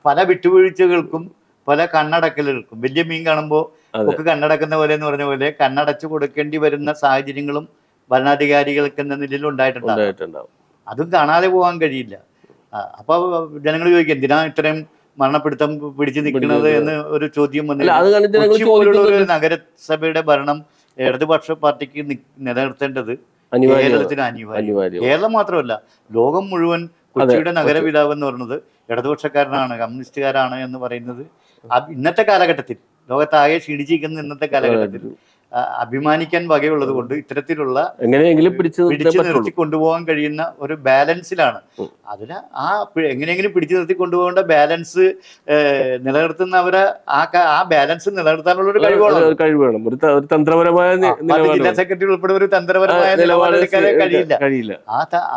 Speaker 3: പല വിട്ടുവീഴ്ചകൾക്കും പല കണ്ണടക്കലുകൾക്കും, വലിയ മീൻ കാണുമ്പോൾ ഒക്കെ കണ്ണടക്കുന്ന പോലെ എന്ന് പറഞ്ഞ പോലെ കണ്ണടച്ചു കൊടുക്കേണ്ടി വരുന്ന സാഹചര്യങ്ങളും ഭരണാധികാരികൾക്ക് എന്ന നിലയിൽ ഉണ്ടായിട്ടുണ്ടാവും. അതും കാണാതെ പോകാൻ കഴിയില്ല. അപ്പൊ ജനങ്ങൾ ചോദിക്കും എന്തിനാ ഇത്രയും മരണപ്പിടുത്തം പിടിച്ചു നിൽക്കുന്നത് എന്ന് ഒരു ചോദ്യം വന്നില്ല. ഒരു നഗരസഭയുടെ ഭരണം ഇടതുപക്ഷ പാർട്ടിക്ക് നിലനിർത്തേണ്ടത്
Speaker 2: അനിവാര്യമാണ്.
Speaker 3: കേരളത്തിന് അനിവാര്യം. കേരളം മാത്രമല്ല, ലോകം മുഴുവൻ കൊച്ചിയുടെ നഗരപിതാവ് എന്ന് പറയുന്നത് ഇടതുപക്ഷക്കാരനാണ്, കമ്മ്യൂണിസ്റ്റുകാരാണ് എന്ന് പറയുന്നത് ഇന്നത്തെ കാലഘട്ടത്തിൽ, ലോകത്താകെ ക്ഷീണിച്ചിരിക്കുന്ന ഇന്നത്തെ കാലഘട്ടത്തിൽ അഭിമാനിക്കാൻ വകയുള്ളത് കൊണ്ട് ഇത്തരത്തിലുള്ള
Speaker 2: എങ്ങനെയെങ്കിലും പിടിച്ചു
Speaker 3: നിർത്തി കൊണ്ടുപോകാൻ കഴിയുന്ന ഒരു ബാലൻസിലാണ്. അതിന് എങ്ങനെയെങ്കിലും പിടിച്ചു നിർത്തി കൊണ്ടുപോകേണ്ട ബാലൻസ് നിലനിർത്തുന്നവരെ ആ ബാലൻസ് നിലനിർത്താനുള്ള ഒരു
Speaker 2: കഴിവ് വേണം. ഒരു തന്ത്രപരമായ
Speaker 3: ജില്ലാ സെക്രട്ടറി ഉൾപ്പെടെ ഒരു തന്ത്രപരമായ നിലപാടെടുക്കാൻ കഴിയില്ല.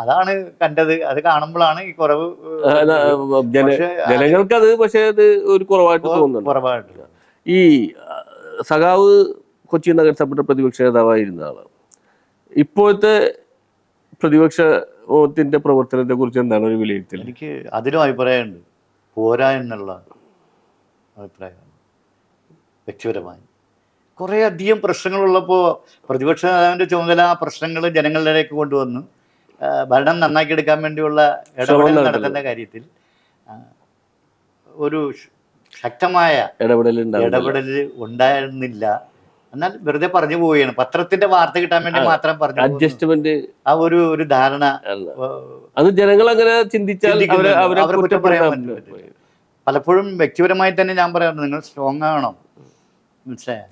Speaker 3: അതാണ് കണ്ടത്. അത് കാണുമ്പോഴാണ് ഈ കുറവ്.
Speaker 2: ജനങ്ങൾക്ക് അത് പക്ഷേ അത് ഒരു കുറവായിട്ട് തോന്നുന്നു. ഈ സഖാവ് കൊച്ചി നഗരസഭയുടെ പ്രതിപക്ഷ നേതാവായിരുന്ന ആളാണ്. ഇപ്പോഴത്തെ പ്രതിപക്ഷത്തിന്റെ പ്രവർത്തനത്തെ കുറിച്ച് എന്താണ് ഒരു വിലയിരുത്തൽ?
Speaker 3: എനിക്ക് അതിലും അഭിപ്രായമുണ്ട്. പോരാ എന്നുള്ള അഭിപ്രായമാണ് വ്യക്തിപരമായി. കുറേ അധികം പ്രശ്നങ്ങളുള്ളപ്പോൾ പ്രതിപക്ഷ നേതാവിൻ്റെ ചുമതല ആ പ്രശ്നങ്ങൾ ജനങ്ങളിലേക്ക് കൊണ്ടുവന്ന് ഭരണം നന്നാക്കിയെടുക്കാൻ വേണ്ടിയുള്ള ഇടപെടൽ നടത്തേണ്ട കാര്യത്തിൽ ഒരു ശക്തമായ ഇടപെടൽ ഉണ്ടായിരുന്നില്ല. എന്നാൽ വെറുതെ പറഞ്ഞു പോവുകയാണ്. പത്രത്തിന്റെ വാർത്ത കിട്ടാൻ വേണ്ടി മാത്രം പറഞ്ഞു.
Speaker 2: അഡ്ജസ്റ്റ്മെന്റ്,
Speaker 3: ആ ഒരു ധാരണ
Speaker 2: അത് ജനങ്ങൾ അങ്ങനെ ചിന്തിച്ചാൽ
Speaker 3: അവരെ കുറ്റം പറയാൻ പറ്റില്ല. പലപ്പോഴും വ്യക്തിപരമായി തന്നെ ഞാൻ പറയാറുണ്ട്, നിങ്ങൾ സ്ട്രോങ് ആവണം. മനസ്സിലായ,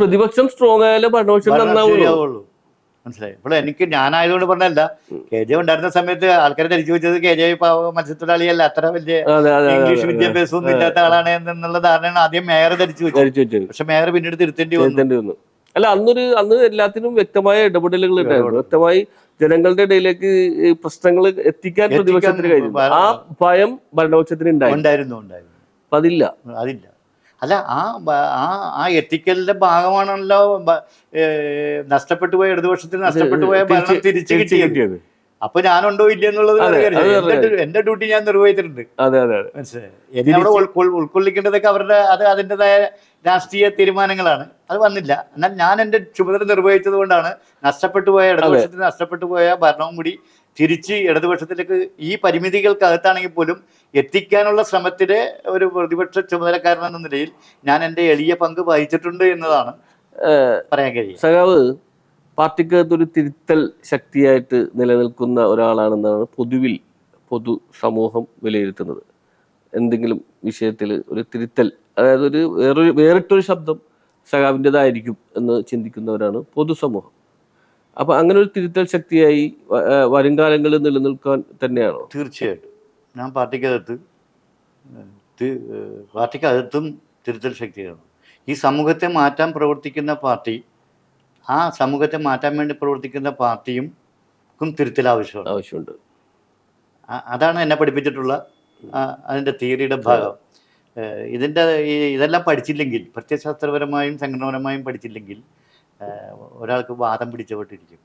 Speaker 2: പ്രതിപക്ഷം സ്ട്രോങ് ആയാലും ഭരണപക്ഷം
Speaker 3: ശരിയാവുള്ളൂ. മനസ്സിലായി. ഇപ്പോൾ ഞാനായതുകൊണ്ട് പറഞ്ഞല്ല, കെ ജെ ഉണ്ടായിരുന്ന സമയത്ത് ആൾക്കാരെ ധരിച്ചു വെച്ചത് കെ ജെ മത്സ്യത്തൊഴിലാളിയല്ല, അത്ര വലിയ ഇംഗ്ലീഷ് വിദ്യാഭ്യാസമൊന്നും ഇല്ലാത്ത ആളാണ് എന്നുള്ള ധാരണയാണ് ആദ്യം മേയർ ധരിച്ചു വെച്ചത്. പക്ഷെ മേയർ പിന്നീട് തിരുത്തേണ്ടി വന്നു.
Speaker 2: അല്ല, അന്ന് എല്ലാത്തിനും വ്യക്തമായ ഇടപെടലുകൾ ഉണ്ടായിരുന്നു. വ്യക്തമായി ജനങ്ങളുടെ ഇടയിലേക്ക് പ്രശ്നങ്ങൾ എത്തിക്കാൻ പ്രതിപക്ഷത്തിന് കഴിഞ്ഞു. ആ ഭയം ഭരണപക്ഷത്തിന് ഉണ്ടായിരുന്നു.
Speaker 3: അതില്ല. അല്ല, ആ എത്തിക്കലിന്റെ ഭാഗമാണല്ലോ നഷ്ടപ്പെട്ടു പോയ ഇടതുപക്ഷത്തിന് നഷ്ടപ്പെട്ടു പോയ ഭരണം തിരിച്ചു കിട്ടിയത്. അപ്പൊ ഞാനുണ്ടോ ഇല്ല എന്നുള്ളത് എന്റെ ഡ്യൂട്ടി ഞാൻ നിർവഹിച്ചിട്ടുണ്ട്. മനസ്സിലായി. എന്നെ അവിടെ ഉൾക്കൊള്ളിക്കേണ്ടതൊക്കെ അതിൻ്റെതായ രാഷ്ട്രീയ തീരുമാനങ്ങളാണ്. അത് വന്നില്ല. എന്നാൽ ഞാൻ എൻ്റെ ചുമതല നിർവഹിച്ചത് കൊണ്ടാണ് നഷ്ടപ്പെട്ടു പോയ ഇടതുപക്ഷത്തിന് നഷ്ടപ്പെട്ടു പോയ ഭരണവും കൂടി തിരിച്ച് ഇടതുപക്ഷത്തിലേക്ക് ഈ പരിമിതികൾക്കകത്താണെങ്കിൽ പോലും എത്തിക്കാനുള്ള ശ്രമത്തിലെ ഒരു പ്രതിപക്ഷ ചുമതലക്കാരൻ എന്ന നിലയിൽ ഞാൻ എൻ്റെ എളിയ പങ്ക് വഹിച്ചിട്ടുണ്ട് എന്നതാണ് പറയാൻ കഴിയും.
Speaker 2: സഖാവ് പാർട്ടിക്കകത്തൊരു തിരുത്തൽ ശക്തിയായിട്ട് നിലനിൽക്കുന്ന ഒരാളാണെന്നാണ് പൊതു സമൂഹം വിലയിരുത്തുന്നത്. എന്തെങ്കിലും വിഷയത്തിൽ ഒരു തിരുത്തൽ, അതായത് വേറിട്ടൊരു ശബ്ദം സഖാവിൻ്റെതായിരിക്കും എന്ന് ചിന്തിക്കുന്നവരാണ് പൊതുസമൂഹം. അപ്പൊ അങ്ങനെ ഒരു തിരുത്തൽ ശക്തിയായി വരും കാലങ്ങളിൽ നിലനിൽക്കാൻ തന്നെയാണോ?
Speaker 3: തീർച്ചയായിട്ടും. ഞാൻ പാർട്ടിക്കകത്തും തിരുത്തൽ ശക്തിയാണ്. ഈ സമൂഹത്തെ മാറ്റാൻ പ്രവർത്തിക്കുന്ന പാർട്ടി, ആ സമൂഹത്തെ മാറ്റാൻ വേണ്ടി പ്രവർത്തിക്കുന്ന പാർട്ടിയും തിരുത്തൽ ആവശ്യമുണ്ട്. അതാണ് എന്നെ പഠിപ്പിച്ചിട്ടുള്ള അതിൻ്റെ തിയറിയുടെ ഭാഗം. ഇതെല്ലാം പഠിച്ചില്ലെങ്കിൽ, പ്രത്യയശാസ്ത്രപരമായും സംഘടനാപരമായും പഠിച്ചില്ലെങ്കിൽ ഒരാൾക്ക് വാദം പിടിച്ചപ്പെട്ടിരിക്കും.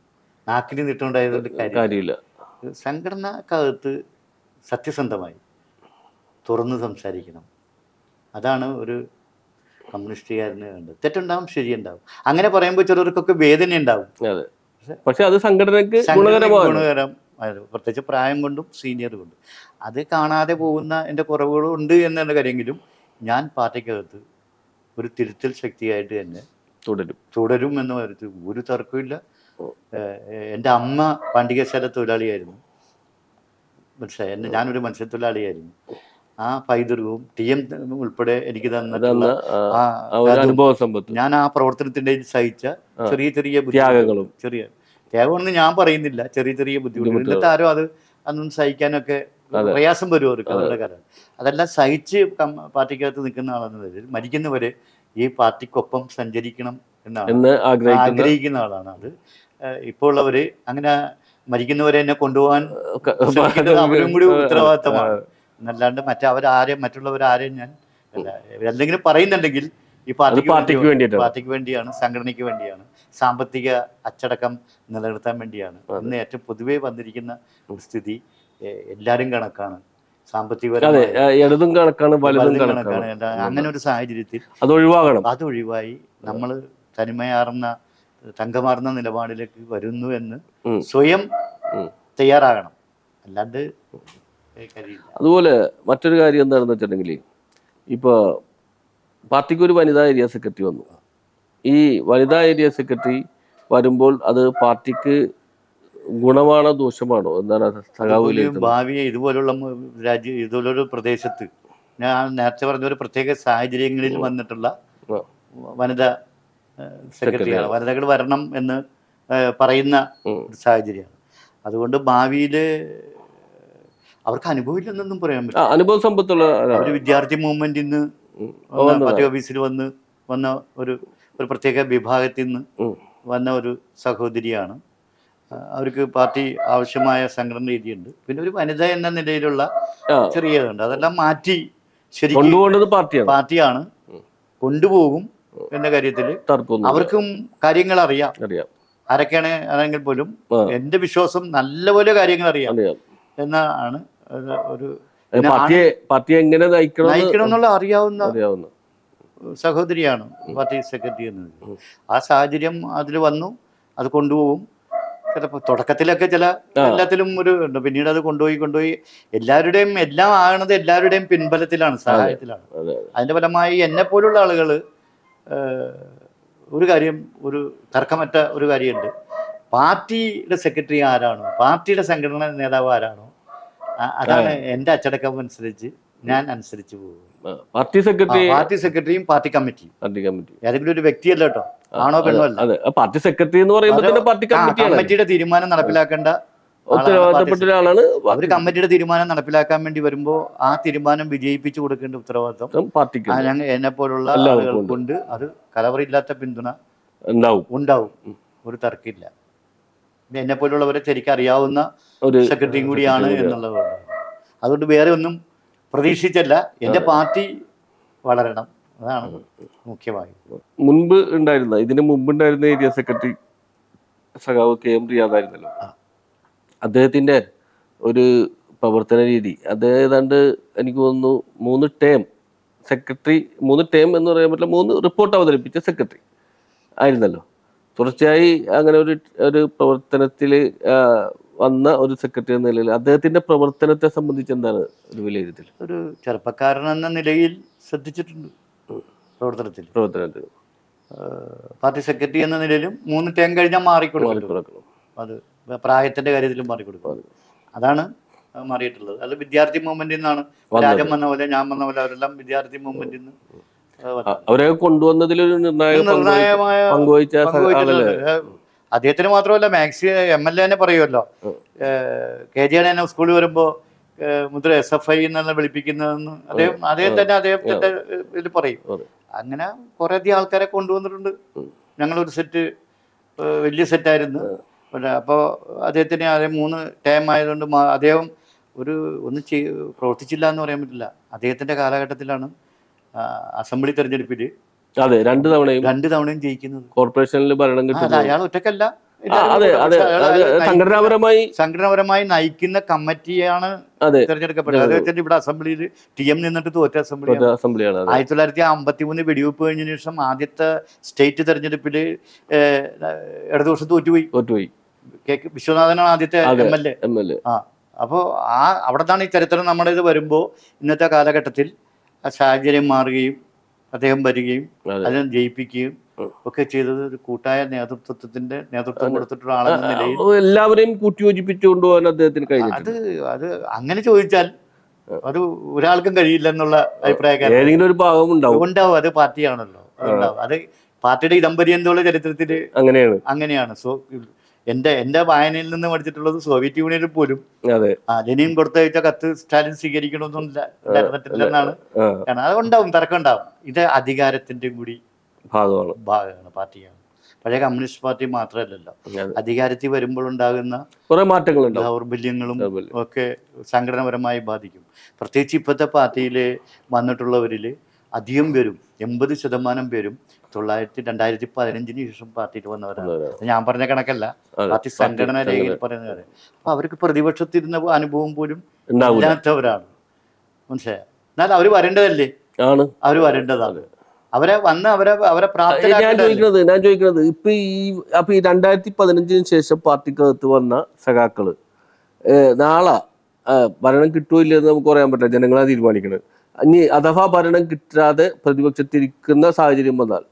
Speaker 3: നാക്കിന് നീട്ടുണ്ടായതുകൊണ്ട് കാര്യമില്ല. സംഘടനക്കകത്ത് സത്യസന്ധമായി തുറന്ന് സംസാരിക്കണം. അതാണ് ഒരു കമ്മ്യൂണിസ്റ്റുകാരന് വേണ്ടത്. തെറ്റുണ്ടാവും, ശരിയുണ്ടാവും. അങ്ങനെ പറയുമ്പോൾ ചിലർക്കൊക്കെ വേദന ഉണ്ടാവും.
Speaker 2: പക്ഷെ അത് സംഘടനയ്ക്ക് ഗുണകരം,
Speaker 3: പ്രത്യേകിച്ച് പ്രായം കൊണ്ടും സീനിയർ കൊണ്ടും. അത് കാണാതെ പോകുന്ന എൻ്റെ കുറവുകളും ഉണ്ട് എന്നുള്ള കാര്യമെങ്കിലും ഞാൻ പാർട്ടിക്കകത്ത് ഒരു തിരുത്തൽ ശക്തിയായിട്ട് തന്നെ തുടരും എന്ന് പറയുന്നത് ഒരു തർക്കമില്ല. എൻ്റെ അമ്മ പാണ്ഡികശാല തൊഴിലാളിയായിരുന്നു. മനസ്സിലായി. ഞാനൊരു മത്സ്യത്തൊഴിലാളിയായിരുന്നു. ആ പൈതൃകവും TM ഉൾപ്പെടെ എനിക്ക് തന്നിട്ടുള്ള ഞാൻ ആ പ്രവർത്തനത്തിൻ്റെ സഹിച്ച ചെറിയ ത്യാഗങ്ങളൊന്നും ഞാൻ പറയുന്നില്ല, ചെറിയ ബുദ്ധിമുട്ടുകൾ. ഇന്നത്തെ ആരോ അതൊന്നും സഹിക്കാനൊക്കെ പ്രയാസം വരും അവർക്ക്, അവരുടെ കാലം. അതെല്ലാം സഹിച്ച് പാർട്ടിക്കകത്ത് നിൽക്കുന്ന ആളെന്ന നിലയിൽ മരിക്കുന്നവരെ ഈ പാർട്ടിക്കൊപ്പം സഞ്ചരിക്കണം എന്നാണ് ആഗ്രഹിക്കുന്ന ആളാണ്. അത് ഇപ്പോൾ ഉള്ളവര് അങ്ങനെ മരിക്കുന്നവരെ എന്നെ കൊണ്ടുപോകാൻ അവരും കൂടി ഉത്തരവാദിത്തമാണ്. എന്നല്ലാണ്ട് മറ്റുള്ളവരാരെയും ഞാൻ എന്തെങ്കിലും പറയുന്നുണ്ടെങ്കിൽ ഈ പാർട്ടിക്ക് വേണ്ടിയാണ്, സംഘടനയ്ക്ക് വേണ്ടിയാണ്, സാമ്പത്തിക അച്ചടക്കം നിലനിർത്താൻ വേണ്ടിയാണ്. ഇന്ന് ഏറ്റവും പൊതുവേ വന്നിരിക്കുന്ന സ്ഥിതി എല്ലാവരും കണക്കാണ്, സാമ്പത്തികപരമായി കണക്കാണ്. അങ്ങനെ ഒരു സാഹചര്യത്തിൽ അതൊഴിവായി നമ്മൾ തനിമയാർന്ന തങ്കമാർന്ന നിലപാടിലേക്ക് വരുന്നു എന്ന് സ്വയം തയ്യാറാകണം. അല്ലാണ്ട്
Speaker 2: അതുപോലെ മറ്റൊരു കാര്യം എന്താണെന്ന് വെച്ചിട്ടുണ്ടെങ്കിൽ, ഇപ്പോൾ പാർട്ടിക്ക് ഒരു വനിതാ ഏരിയ സെക്രട്ടറി വന്നു. ഈ വനിതാ ഏരിയ സെക്രട്ടറി വരുമ്പോൾ അത് പാർട്ടിക്ക് ഗുണമാണോ ദോഷമാണോ എന്താണ് സഖാവ്
Speaker 3: ഭാവിയെ ഇതുപോലുള്ള ഇതുപോലൊരു പ്രദേശത്ത് ഞാൻ നേരത്തെ പറഞ്ഞ ഒരു പ്രത്യേക സാഹചര്യങ്ങളിൽ വന്നിട്ടുള്ള വനിതാ സെക്രട്ടറിയാണ്. വനിതകൾ വരണം എന്ന് പറയുന്ന ഒരു സാഹചര്യമാണ്. അതുകൊണ്ട് ഭാവിയിൽ അവർക്ക് അനുഭവമില്ലെന്നൊന്നും പറയാൻ പറ്റില്ല.
Speaker 2: അനുഭവ സമ്പത്തുള്ള
Speaker 3: ഒരു വിദ്യാർത്ഥി മൂവ്മെന്റിൽ നിന്ന് പാർട്ടി ഓഫീസിൽ വന്ന ഒരു പ്രത്യേക വിഭാഗത്തിൽ നിന്ന് വന്ന ഒരു സഹോദരിയാണ്. അവർക്ക് പാർട്ടി ആവശ്യമായ സംഘടന രീതിയുണ്ട്. പിന്നെ ഒരു വനിത എന്ന നിലയിലുള്ള ചെറിയതുണ്ട്. അതെല്ലാം മാറ്റി ശരിക്കും പാർട്ടിയാണ് കൊണ്ടുപോകും എന്ന കാര്യത്തിൽ അവർക്കും കാര്യങ്ങൾ അറിയാം. ആരൊക്കെയാണ് ആണെങ്കിൽ പോലും എന്റെ വിശ്വാസം നല്ലപോലെ കാര്യങ്ങൾ അറിയാം എന്നാണ് ഒരു
Speaker 2: പാർട്ടി എങ്ങനെ
Speaker 3: നയിക്കണം എന്നുള്ള അറിയാവുന്ന സഹോദരിയാണ് പാർട്ടി സെക്രട്ടറി എന്നത്. ആ സാഹചര്യം അതിൽ വന്നു, അത് കൊണ്ടുപോകും. ചിലപ്പോൾ തുടക്കത്തിലൊക്കെ എല്ലാത്തിലും ഒരു ഉണ്ട്, പിന്നീട് അത് കൊണ്ടുപോയി എല്ലാവരുടെയും എല്ലാം ആകണത് എല്ലാവരുടെയും പിൻബലത്തിലാണ്, സഹായത്തിലാണ്. അതിന്റെ ഫലമായി എന്നെ പോലുള്ള ആളുകൾ ഒരു കാര്യം, ഒരു തർക്കമറ്റ ഒരു കാര്യമുണ്ട്. പാർട്ടിയുടെ സെക്രട്ടറി ആരാണോ, പാർട്ടിയുടെ സംഘടനാ നേതാവ് ആരാണോ, അതാണ് എൻ്റെ അച്ചടക്കം അനുസരിച്ച് ഞാൻ അനുസരിച്ച് പോകും. പാർട്ടി സെക്രട്ടറിയും പാർട്ടി കമ്മിറ്റിയും ഏതെങ്കിലും ഒരു വ്യക്തിയല്ല കേട്ടോ, ആണോ പെണ്ണോ അല്ല.
Speaker 2: പാർട്ടി സെക്രട്ടറി എന്ന് പറയുമ്പോൾ
Speaker 3: കമ്മിറ്റിയുടെ തീരുമാനം നടപ്പിലാക്കേണ്ട ഉത്തരവാദിത്തപ്പെട്ട ഒരാളാണ്. അവർ കമ്മിറ്റിയുടെ തീരുമാനം നടപ്പിലാക്കാൻ വേണ്ടി വരുമ്പോൾ ആ തീരുമാനം വിജയിപ്പിച്ചു കൊടുക്കേണ്ട ഉത്തരവാദിത്വം പാർട്ടിക്ക്, എന്നെ പോലുള്ള ആളുകൾ കൊണ്ട് അത് കലവറില്ലാത്ത പിന്തുണ ഉണ്ടാവും. ഒരു തർക്കമില്ല. എന്നെ പോലുള്ളവരെ ശരിക്കും അറിയാവുന്ന ഒരു സെക്രട്ടറിയും കൂടിയാണ് എന്നുള്ളതാണ്. അതുകൊണ്ട് വേറെ ഒന്നും പ്രതീക്ഷിച്ചല്ല, എന്റെ പാർട്ടി വളരണം, അതാണ് മുഖ്യമായി.
Speaker 2: ഇതിന് മുമ്പുണ്ടായിരുന്ന ഏരിയ സെക്രട്ടറി സഖാവ് KM റിയാദ് ആയിരുന്നല്ലോ. അദ്ദേഹത്തിന്റെ ഒരു പ്രവർത്തന രീതി, ഏതാണ്ട് എനിക്ക് തോന്നുന്നു 3 ടേം സെക്രട്ടറി, 3 ടേം എന്ന് പറയാൻ പറ്റില്ല, 3 റിപ്പോർട്ട് അവതരിപ്പിച്ച സെക്രട്ടറി ആയിരുന്നല്ലോ. തുടർച്ചയായി അങ്ങനെ ഒരു പ്രവർത്തനത്തിൽ വന്ന ഒരു സെക്രട്ടറി എന്ന നിലയിൽ അദ്ദേഹത്തിന്റെ പ്രവർത്തനത്തെ സംബന്ധിച്ച് എന്താണ് ഒരു വിലയിരുത്തൽ?
Speaker 3: ഒരു ചെറുപ്പക്കാരൻ എന്ന നിലയിൽ ശ്രദ്ധിച്ചിട്ടുണ്ട് പ്രവർത്തനത്തിൽ. പാർട്ടി സെക്രട്ടറി എന്ന നിലയിലും 3 ടേം കഴിഞ്ഞാൽ മാറിക്കൊടുക്കണം. അത് പ്രായത്തിന്റെ കാര്യത്തിലും മാറിക്കൊടുക്കണം. അതാണ് മാറിയിട്ടുള്ളത്. അത് വിദ്യാർത്ഥി മൂവ്മെന്റിൽ നിന്നാണ്. രാജൻ വന്ന പോലെ, ഞാൻ വന്ന പോലെ അവരെല്ലാം വിദ്യാർത്ഥി മൂവ്മെന്റിൽ നിന്ന്
Speaker 2: അവരെ കൊണ്ടുവന്നതിൽ ഒരു നിർണായകമായ പങ്കുവഹിച്ച
Speaker 3: അദ്ദേഹത്തിന് മാത്രമല്ല, MLA പറയുമല്ലോ, KJ എന്നെ സ്കൂളിൽ വരുമ്പോ മുദ്ര SFI എന്നാണ് വിളിപ്പിക്കുന്നതെന്ന് അദ്ദേഹം തന്നെ അദ്ദേഹത്തിന്റെ ഇതിൽ പറയും. അങ്ങനെ കുറെ അധികം ആൾക്കാരെ കൊണ്ടുവന്നിട്ടുണ്ട്. ഞങ്ങളൊരു സെറ്റ്, വലിയ സെറ്റായിരുന്നു. അപ്പോൾ അദ്ദേഹത്തിന് 3 ടേം ആയതുകൊണ്ട് അദ്ദേഹം ഒന്നും പ്രവർത്തിച്ചില്ല എന്ന് പറയാൻ പറ്റില്ല. അദ്ദേഹത്തിന്റെ കാലഘട്ടത്തിലാണ് അസംബ്ലി തെരഞ്ഞെടുപ്പിൽ
Speaker 2: 2
Speaker 3: തവണയും ജയിക്കുന്നത്.
Speaker 2: കോർപ്പറേഷനിൽ ഭരണം കിട്ടുന്നത്
Speaker 3: അയാൾ ഒറ്റക്കല്ല, സംഘടനാപരമായി നയിക്കുന്ന കമ്മിറ്റിയാണ് തെരഞ്ഞെടുക്കപ്പെട്ടത്. അദ്ദേഹത്തിന്റെ ഇവിടെ അസംബ്ലിയിൽ TM നിന്നിട്ട് തോറ്റ അസംബ്ലിയാണ്. 1953 വെടിവെപ്പ് കഴിഞ്ഞതിന് ശേഷം ആദ്യത്തെ സ്റ്റേറ്റ് തെരഞ്ഞെടുപ്പില് ഇടതുപക്ഷം തോറ്റുപോയി. വിശ്വനാഥനാണ് ആദ്യത്തെ MLA. അപ്പോ അവിടെ നിന്നാണ് ഈ ചരിത്രം നമ്മുടെ ഇത് വരുമ്പോ ഇന്നത്തെ കാലഘട്ടത്തിൽ ആ സാഹചര്യം മാറുകയും അദ്ദേഹം വരികയും അതിനെ ജയിപ്പിക്കുകയും ഒക്കെ ചെയ്തത് ഒരു കൂട്ടായ നേതൃത്വം കൊടുത്തിട്ടുള്ള ആളെന്ന നിലയിൽ
Speaker 2: എല്ലാവരെയും കൂട്ടിയോജിപ്പിച്ചുകൊണ്ടുപോകാൻ അദ്ദേഹത്തിന് കഴിഞ്ഞു.
Speaker 3: അത് അങ്ങനെ ചോദിച്ചാൽ അത് ഒരാൾക്കും കഴിയില്ല എന്നുള്ള അഭിപ്രായക്കാരൻ
Speaker 2: ഒരു ഭാഗം
Speaker 3: ഉണ്ടാവും. അത് പാർട്ടിയാണല്ലോ, അത് പാർട്ടിയുടെ ഇടംപര്യന്തമുള്ള ചരിത്രത്തിൽ അങ്ങനെയാണ്. എന്റെ വായനയിൽ നിന്ന് പഠിച്ചിട്ടുള്ളത് സോവിയറ്റ് യൂണിയനിൽ പോലും ലെനിൻ കൊടുത്തയച്ച കത്ത് സ്റ്റാലിൻ സ്വീകരിക്കണമെന്നാണ്. കാരണം അതുണ്ടാവും, തർക്കം ഉണ്ടാവും. ഇത് അധികാരത്തിന്റെ കൂടി ഭാഗമാണ്, പാർട്ടിയാണ്. പഴയ കമ്മ്യൂണിസ്റ്റ് പാർട്ടി മാത്രമല്ലല്ലോ, അധികാരത്തിൽ വരുമ്പോൾ ഉണ്ടാകുന്ന
Speaker 2: കുറെ മാറ്റങ്ങളുണ്ട്,
Speaker 3: ദൗർബല്യങ്ങളും ഒക്കെ സംഘടനാപരമായി ബാധിക്കും. പ്രത്യേകിച്ച് ഇപ്പോഴത്തെ പാർട്ടിയിൽ വന്നിട്ടുള്ളവരിൽ അധികം പേരും 80% പേരും 2015 ശേഷം പാർട്ടിയിൽ വന്നവരാണ്. ഞാൻ പറഞ്ഞ കണക്കല്ല, പാർട്ടി സംഘടനാ രേഖയിൽ പറയുന്നവരെ. അപ്പൊ അവർക്ക് പ്രതിപക്ഷത്തിരുന്ന അനുഭവം പോലും ഇല്ലാത്തവരാണ്, മനസ്സിലായ. എന്നാൽ അവര് വരേണ്ടതല്ലേ, അവര് വരേണ്ടതാണ്. അവരെ
Speaker 2: പ്രാപ്തരാക്കുന്നത്. ഞാൻ ചോദിക്കുന്നത് ഇപ്പൊ ഈ 2015 ശേഷം പാർട്ടിക്കകത്ത് വന്ന സഖാക്കള് നാളെ ഭരണം കിട്ടുമോ ഇല്ലെന്ന് നമുക്ക് പറയാൻ പറ്റില്ല, ജനങ്ങളാണ് തീരുമാനിക്കുന്നത്. ഇനി അഥവാ ഭരണം കിട്ടാതെ പ്രതിപക്ഷത്തിരിക്കുന്ന സാഹചര്യം വന്നാൽ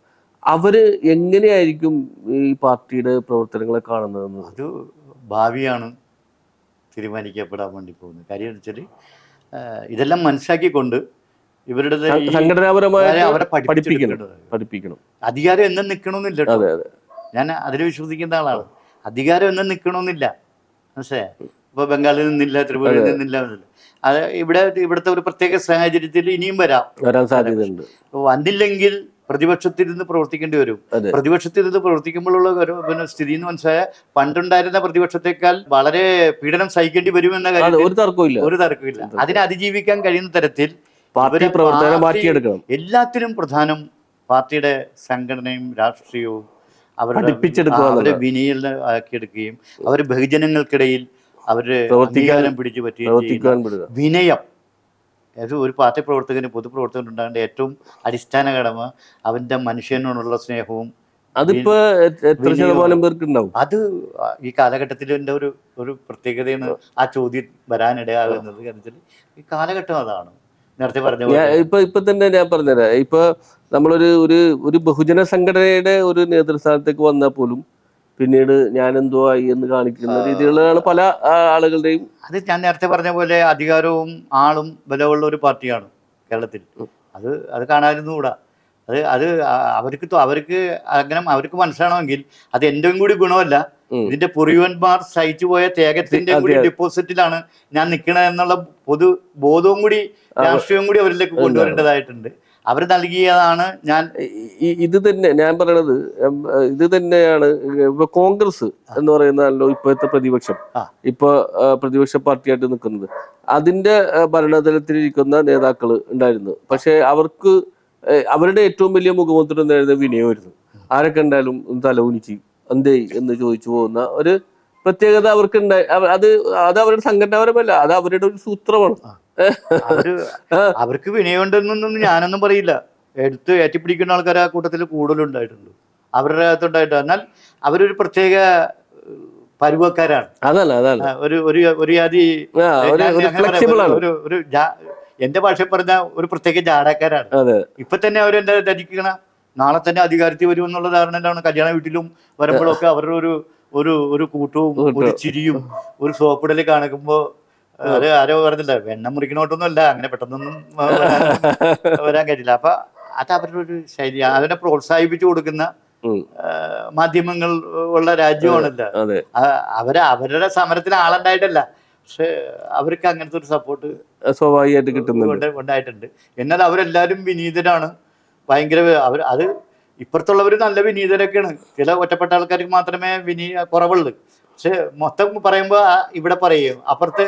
Speaker 2: അവര് എങ്ങനെയായിരിക്കും ഈ പാർട്ടിയുടെ പ്രവർത്തനങ്ങളെ കാണുന്നതെന്ന്?
Speaker 3: അത് ഭാവിയാണ് തീരുമാനിക്കപ്പെടാൻ വേണ്ടി പോകുന്നത്. കാര്യം എന്ന് വെച്ചാൽ ഇതെല്ലാം മനസ്സിലാക്കിക്കൊണ്ട് ഇവരുടെ
Speaker 2: സംഘടനാപരമായി
Speaker 3: അവരെ
Speaker 2: പഠിപ്പിക്കണം.
Speaker 3: അധികാരം എന്നും നിൽക്കണമെന്നില്ല കേട്ടോ.
Speaker 2: അതെ അതെ,
Speaker 3: ഞാൻ അതിൽ വിശ്വസിക്കുന്ന ആളാണ്. അധികാരം എന്നും നിൽക്കണമെന്നില്ല. മനസ്സിലായോ? ഇപ്പൊ ബംഗാളിൽ നിന്നില്ല, ത്രിപുരയിൽ നിന്നില്ല, അത് ഇവിടുത്തെ ഒരു പ്രത്യേക സാഹചര്യത്തിൽ ഇനിയും
Speaker 2: വരാൻ സാധ്യതയുണ്ട്.
Speaker 3: വന്നില്ലെങ്കിൽ പ്രതിപക്ഷത്തിരുന്ന് പ്രവർത്തിക്കേണ്ടി വരും. പ്രതിപക്ഷത്തിരുന്ന് പ്രവർത്തിക്കുമ്പോഴുള്ള പിന്നെ സ്ഥിതി എന്ന് മനസ്സിലായ പണ്ടുണ്ടായിരുന്ന പ്രതിപക്ഷത്തെക്കാൾ വളരെ പീഡനം സഹിക്കേണ്ടി വരുമെന്ന കാര്യം
Speaker 2: ഒരു
Speaker 3: തർക്കമില്ല. അതിനെ അതിജീവിക്കാൻ കഴിയുന്ന തരത്തിൽ
Speaker 2: മാറ്റിയെടുക്കണം.
Speaker 3: എല്ലാത്തിനും പ്രധാനം പാർട്ടിയുടെ സംഘടനയും രാഷ്ട്രീയവും അവരെ വിനയമാക്കിയെടുക്കുകയും അവർ ബഹുജനങ്ങൾക്കിടയിൽ അവര് അംഗീകാരം പിടിച്ചു പറ്റുകയും വിനയം. ഒരു പാർട്ടി പ്രവർത്തകന് പൊതുപ്രവർത്തകന് ഉണ്ടാകേണ്ട ഏറ്റവും അടിസ്ഥാന കടമ അവന്റെ മനുഷ്യനോടുള്ള സ്നേഹവും.
Speaker 2: അതിപ്പോ എത്ര ശതമാനം പേർക്ക് ഉണ്ടാവും?
Speaker 3: അത് ഈ കാലഘട്ടത്തിൽ എൻ്റെ ഒരു പ്രത്യേകതയാണ് ആ ചോദ്യം വരാനിടയാകുന്നത്. കാരണം ഈ കാലഘട്ടം അതാണ്. നേരത്തെ പറഞ്ഞ
Speaker 2: ഇപ്പൊ തന്നെ ഞാൻ പറഞ്ഞുതരാം. ഇപ്പൊ നമ്മളൊരു ഒരു ബഹുജന സംഘടനയുടെ ഒരു നേതൃസ്ഥാനത്തേക്ക് വന്നാൽ പോലും പിന്നീട് ഞാൻ എന്തോ ആയി എന്ന് കാണിക്കുന്ന രീതിയിലാണ് പല ആളുകളുടെയും.
Speaker 3: അത് ഞാൻ നേരത്തെ പറഞ്ഞ പോലെ അധികാരവും ആളും ബലമുള്ള ഒരു പാർട്ടിയാണ് കേരളത്തിൽ. അത് കാണാതിരുന്നുകൂടാ. അത് അവർക്ക് അങ്ങനെ അവർക്ക് മനസ്സിലാണെങ്കിൽ അത് എന്റെയും കൂടി ഗുണമല്ല, ഇതിന്റെ പൂർവികന്മാർ സഹിച്ചു പോയ ത്യാഗത്തിന്റെ കൂടി ഡിപ്പോസിറ്റിലാണ് ഞാൻ നിൽക്കണത് എന്നുള്ള പൊതു ബോധവും കൂടി രാഷ്ട്രീയവും കൂടി അവരിലേക്ക് കൊണ്ടുവരേണ്ടതായിട്ടുണ്ട്. അവർ നൽകിയതാണ്.
Speaker 2: ഇത് തന്നെ ഞാൻ പറയണത്. ഇത് തന്നെയാണ് ഇപ്പൊ കോൺഗ്രസ് എന്ന് പറയുന്നതല്ലോ ഇപ്പോഴത്തെ പ്രതിപക്ഷം. ഇപ്പൊ പ്രതിപക്ഷ പാർട്ടിയായിട്ട് നിൽക്കുന്നത്. അതിന്റെ ഭരണതലത്തിലിരിക്കുന്ന നേതാക്കൾ ഉണ്ടായിരുന്നു. പക്ഷെ അവരുടെ ഏറ്റവും വലിയ മുഖമുദ്ര ഉണ്ടായിരുന്ന വിനയമായിരുന്നു. ആരൊക്കെ ഉണ്ടായാലും തലകുനിച്ച് എന്തേ എന്ന് ചോദിച്ചു പോകുന്ന ഒരു പ്രത്യേകത അവർക്ക് ഉണ്ടായി. അത് അവരുടെ സംഘടനാപരമല്ല, അത് അവരുടെ ഒരു സൂത്രമാണ്.
Speaker 3: അവർക്ക് വിനയമുണ്ടെന്നൊന്നും ഞാനൊന്നും പറയില്ല. ഏറ്റിപ്പിടിക്കുന്ന ആൾക്കാർ ആ കൂട്ടത്തിൽ കൂടുതലുണ്ടായിട്ടുണ്ട്, അവരുടെ അകത്തുണ്ടായിട്ട്. എന്നാൽ അവരൊരു പ്രത്യേക പരുവക്കാരാണ്. ഒരു ജാതി എന്റെ ഭാഷയിൽ പറഞ്ഞ ഒരു പ്രത്യേക ജാടക്കാരാണ്. ഇപ്പൊ തന്നെ അവരെന്താ ധരിക്കണ നാളെ തന്നെ അധികാരത്തിൽ വരും എന്നുള്ള ധാരണയിലാണ്. കല്യാണ വീട്ടിലും വരുമ്പോഴൊക്കെ അവരുടെ ഒരു കൂട്ടവും ഒരു ചിരിയും ഒരു സോപ്പിടല് കാണിക്കുമ്പോ ആരോ പറഞ്ഞില്ല, വെണ്ണം മുറിക്കണോട്ടൊന്നും അല്ല, അങ്ങനെ പെട്ടെന്നൊന്നും വരാൻ കഴിയില്ല. അപ്പൊ അത് അവരുടെ ഒരു ശൈലി. അവരെ പ്രോത്സാഹിപ്പിച്ചു കൊടുക്കുന്ന മാധ്യമങ്ങൾ ഉള്ള രാജ്യമാണല്ലോ. അവരുടെ സമരത്തിന് ആളുണ്ടായിട്ടല്ല, പക്ഷെ അവർക്ക് അങ്ങനത്തെ ഒരു സപ്പോർട്ട്
Speaker 2: സ്വാഭാവികമായിട്ട്
Speaker 3: ഉണ്ടായിട്ടുണ്ട്. എന്നാൽ അവരെല്ലാരും വിനീതരാണ്. ഭയങ്കര അത് ഇപ്പുറത്തുള്ളവർ നല്ല വിനീതരൊക്കെയാണ്. ചില ഒറ്റപ്പെട്ട ആൾക്കാർക്ക് മാത്രമേ കുറവുള്ളൂ. പക്ഷെ മൊത്തം പറയുമ്പോ ഇവിടെ പറയും അപ്പുറത്ത്.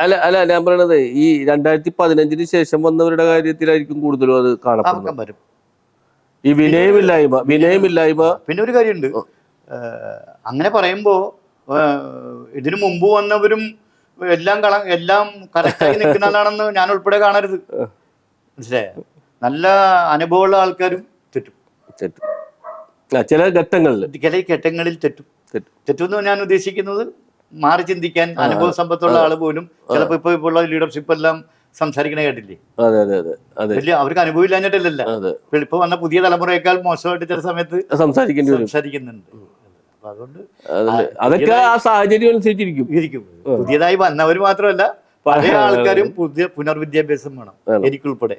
Speaker 2: അല്ല ഞാൻ പറയണത് ഈ 2015 ശേഷം വന്നവരുടെ കാര്യത്തിലായിരിക്കും കൂടുതലും അത് കാണപ്പെടുന്നത്. ഈ വിനയമില്ലായ്മ.
Speaker 3: പിന്നെ ഒരു കാര്യമുണ്ട്, അങ്ങനെ പറയുമ്പോ ഇതിനു മുമ്പ് വന്നവരും എല്ലാം കറക്റ്റായി നിൽക്കുന്നതാണെന്ന് ഞാൻ ഉൾപ്പെടെ കാണരുത്. മനസ്സിലായോ? നല്ല അനുഭവമുള്ള ആൾക്കാരും തെറ്റും.
Speaker 2: ചില
Speaker 3: ഘട്ടങ്ങളിൽ തെറ്റുമെന്ന് ഞാൻ ഉദ്ദേശിക്കുന്നത് മാറി ചിന്തിക്കാൻ അനുഭവ സമ്പത്തുള്ള ആള് പോലും ചിലപ്പോ ഇപ്പൊ ഉള്ള ലീഡർഷിപ്പ് എല്ലാം സംസാരിക്കണ കേട്ടില്ലേ? വലിയ അവർക്ക് അനുഭവം ഇല്ലാഞ്ഞിട്ടല്ല, ഇപ്പൊ വന്ന പുതിയ തലമുറയേക്കാൾ മോശമായിട്ട് ചില സമയത്ത് സംസാരിക്കുന്നുണ്ട്. അതുകൊണ്ട്
Speaker 2: അതൊക്കെ ആ സാഹചര്യം അനുസരിച്ചിരിക്കും.
Speaker 3: പുതിയതായി വന്നവർ മാത്രമല്ല പഴയ ആൾക്കാരും പുനർവിദ്യാഭ്യാസം വേണം, എനിക്കുൾപ്പെടെ.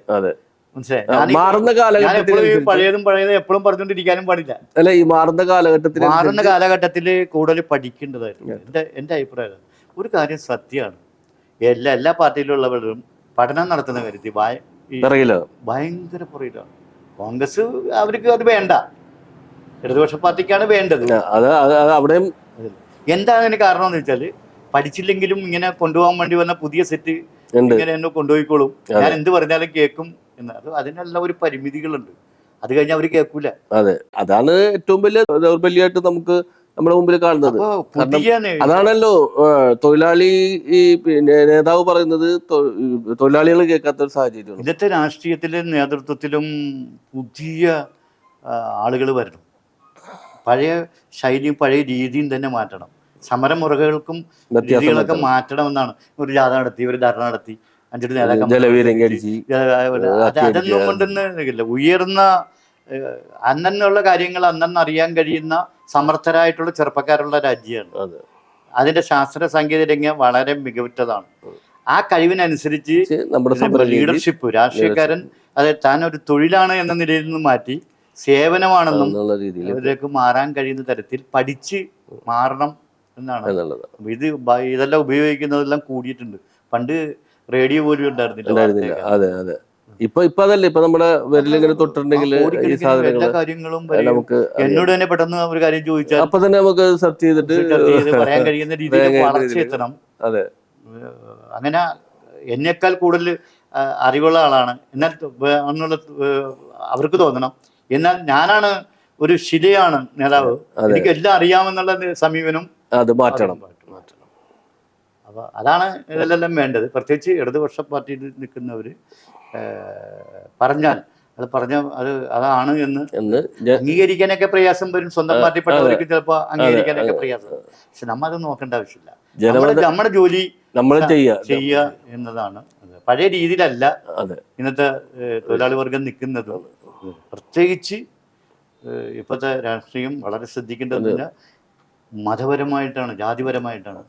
Speaker 3: പഴയതും എപ്പോഴും പറഞ്ഞുകൊണ്ടിരിക്കാനും പാടില്ല.
Speaker 2: ഈ മാറുന്ന
Speaker 3: കാലഘട്ടത്തില് കൂടുതൽ പഠിക്കേണ്ടതായിരുന്നു എന്റെ അഭിപ്രായം. ഒരു കാര്യം സത്യമാണ്, എല്ലാ പാർട്ടിയിലുള്ളവരും പഠനം നടത്തുന്ന കാര്യത്തിൽ ഭയങ്കര പുറകിലാണ്. കോൺഗ്രസ് അവർക്ക് അത് വേണ്ട, ഇടതുപക്ഷ പാർട്ടിക്കാണ് വേണ്ടത്. എന്താണ് അതിന് കാരണം എന്ന് വെച്ചാല് പഠിച്ചില്ലെങ്കിലും ഇങ്ങനെ കൊണ്ടുപോകാൻ വേണ്ടി വന്ന പുതിയ സെറ്റ് ഇങ്ങനെ എന്നെ കൊണ്ടുപോയിക്കോളും, ഞാൻ എന്ത് പറഞ്ഞാലും കേൾക്കും എന്ന്. അതിനെല്ലാം ഒരു പരിമിതികളുണ്ട്. അത് കഴിഞ്ഞാൽ അവര് കേൾക്കൂല.
Speaker 2: അതാണ് ഏറ്റവും വലിയ ദൗർബല്യമായിട്ട് നമുക്ക് നമ്മുടെ മുമ്പിൽ കാണുന്നത്. അതാണല്ലോ തൊഴിലാളി പിന്നെ നേതാവ് പറയുന്നത്, തൊഴിലാളികൾ കേൾക്കാത്ത ഒരു സാഹചര്യം.
Speaker 3: ഇന്നത്തെ രാഷ്ട്രീയത്തിലും നേതൃത്വത്തിലും പുതിയ ആളുകൾ വരണം. പഴയ ശൈലിയും പഴയ രീതിയും തന്നെ മാറ്റണം. സമരമുറകൾക്കും രീതികളൊക്കെ മാറ്റണമെന്നാണ്. ഒരു ജാഥ നടത്തി, ഒരു ധർണ നടത്തി, 5 നേതാക്കന്മാർ, അതൊന്നും കൊണ്ടൊന്നും ഉയർന്ന അന്നുള്ള കാര്യങ്ങൾ അന്നന്ന് അറിയാൻ കഴിയുന്ന സമർത്ഥരായിട്ടുള്ള ചെറുപ്പക്കാരുള്ള രാജ്യമാണ്.
Speaker 2: അതെ.
Speaker 3: അതിന്റെ ശാസ്ത്ര സാങ്കേതിക രംഗം വളരെ മികവുറ്റതാണ്. ആ കഴിവിനനുസരിച്ച്
Speaker 2: നമ്മുടെ
Speaker 3: ലീഡർഷിപ്പ്, രാഷ്ട്രീയക്കാരൻ അത് താൻ ഒരു തൊഴിലാണ് എന്ന നിലയിൽ നിന്ന് മാറ്റി സേവനമാണെന്നും ഇതിലേക്ക് മാറാൻ കഴിയുന്ന തരത്തിൽ പഠിച്ച് മാറണം എന്നാണ്. ഇതെല്ലാം ഉപയോഗിക്കുന്നതെല്ലാം കൂടിയിട്ടുണ്ട്. പണ്ട് റേഡിയോ പോലും ഉണ്ടായിരുന്നില്ല.
Speaker 2: അതെ അതെ. ഇപ്പൊ അതല്ല, ഇപ്പൊ നമ്മുടെ വിരലിങ്ങനെ തൊട്ടിട്ടുണ്ടെങ്കിൽ
Speaker 3: എല്ലാ കാര്യങ്ങളും നമുക്ക് എന്നോട് തന്നെ പെട്ടെന്ന് ഒരു കാര്യം ചോദിച്ചാൽ
Speaker 2: അപ്പൊ തന്നെ നമുക്ക് സെർച്ച് ചെയ്തിട്ട്
Speaker 3: പറയാൻ കഴിയുന്ന രീതിയിൽ വളർച്ചയെത്തണം.
Speaker 2: അതെ.
Speaker 3: അങ്ങനെ എന്നേക്കാൾ കൂടുതൽ അറിവുള്ള ആളാണ് എന്നാൽ എന്നുള്ള അവർക്ക് തോന്നണം. എന്നാൽ ഞാനാണ് ഒരു ശിലയാണ് നേതാവ്, എനിക്ക് എല്ലാം അറിയാമെന്നുള്ള സമീപനം
Speaker 2: അത് മാറ്റണം.
Speaker 3: അപ്പൊ അതാണ് ഇതിലെല്ലാം വേണ്ടത്. പ്രത്യേകിച്ച് ഇടതുപക്ഷ പാർട്ടിയിൽ നിൽക്കുന്നവര് പറഞ്ഞാൽ അതാണ് എന്ന് അംഗീകരിക്കാനൊക്കെ പ്രയാസം വരും. സ്വന്തം പാർട്ടിപ്പെട്ടവർക്ക് ചിലപ്പോൾ അംഗീകരിക്കാനൊക്കെ പ്രയാസം. പക്ഷെ നമ്മ അത് നോക്കേണ്ട ആവശ്യമില്ല. നമ്മുടെ ജോലി നമ്മൾ ചെയ്യുക എന്നതാണ്. പഴയ രീതിയിലല്ല ഇന്നത്തെ തൊഴിലാളി വർഗം നിൽക്കുന്നത്. പ്രത്യേകിച്ച് ഇപ്പോഴത്തെ രാഷ്ട്രീയം വളരെ ശ്രദ്ധിക്കേണ്ടത് മതപരമായിട്ടാണ്, ജാതിപരമായിട്ടാണ്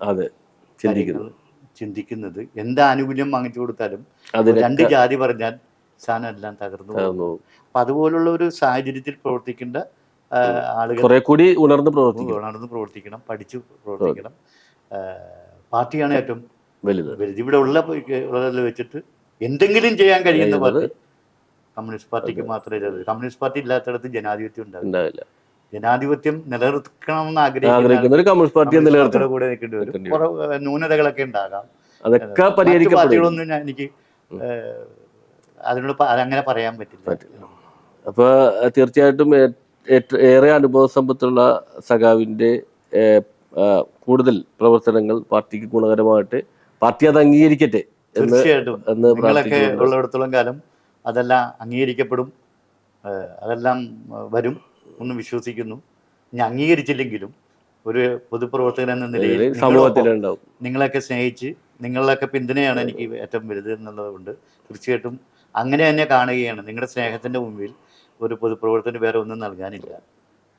Speaker 3: ചിന്തിക്കുന്നത്. എന്താ ആനുകൂല്യം വാങ്ങിച്ചു കൊടുത്താലും രണ്ട് ജാതി പറഞ്ഞാൽ സാധനം എല്ലാം തകർന്നു പോകും. അപ്പൊ അതുപോലുള്ള ഒരു സാഹചര്യത്തിൽ പ്രവർത്തിക്കേണ്ട ആളുകൾ
Speaker 2: കൂടി ഉണർന്ന്
Speaker 3: പ്രവർത്തിക്കണം, പഠിച്ചു പ്രവർത്തിക്കണം. പാർട്ടിയാണ് ഏറ്റവും വലുത്. ഇവിടെ ഉള്ളതിൽ വെച്ചിട്ട് എന്തെങ്കിലും ചെയ്യാൻ കഴിയുന്ന പാർട്ടി കമ്മ്യൂണിസ്റ്റ് പാർട്ടിക്ക് മാത്രമേ. കമ്മ്യൂണിസ്റ്റ് പാർട്ടി ഇല്ലാത്തടത്ത് ജനാധിപത്യം ഉണ്ടാവില്ല. ജനാധിപത്യം നിലനിർത്തണമെന്ന് ആഗ്രഹിക്കുന്ന ഒരു കമ്മ്യൂണിസ്റ്റ് പാർട്ടിയെ നിലനിർത്തുന്ന കൂടെ നിൽക്കേണ്ടി വരും. ന്യൂനതകളൊക്കെ ഉണ്ടാകാം.
Speaker 2: അതൊക്കെ
Speaker 3: പാർട്ടികളൊന്നും എനിക്ക് അതിനോട് അങ്ങനെ പറയാൻ പറ്റില്ല.
Speaker 2: അപ്പൊ തീർച്ചയായിട്ടും ഏറെ അനുഭവ സമ്പത്തുള്ള സഖാവിന്റെ കൂടുതൽ പ്രവർത്തനങ്ങൾ പാർട്ടിക്ക് ഗുണകരമായിട്ട് പാർട്ടി അത് അംഗീകരിക്കട്ടെ.
Speaker 3: തീർച്ചയായിട്ടും നിങ്ങളൊക്കെ ഉള്ളിടത്തോളം കാലം അതെല്ലാം അംഗീകരിക്കപ്പെടും, അതെല്ലാം വരും എന്ന് വിശ്വസിക്കുന്നു. ഇനി അംഗീകരിച്ചില്ലെങ്കിലും ഒരു പൊതുപ്രവർത്തകൻ എന്ന നിലയിൽ സമൂഹത്തിലുണ്ടാവും. നിങ്ങളെയൊക്കെ സ്നേഹിച്ച് നിങ്ങളൊക്കെ പിന്തുണയാണ് എനിക്ക് ഏറ്റവും വലുത് എന്നുള്ളതുകൊണ്ട് തീർച്ചയായിട്ടും അങ്ങനെ തന്നെ കാണുകയാണ്. നിങ്ങളുടെ സ്നേഹത്തിന്റെ മുമ്പിൽ ഒരു പൊതുപ്രവർത്തകന് വേറെ ഒന്നും നൽകാനില്ല,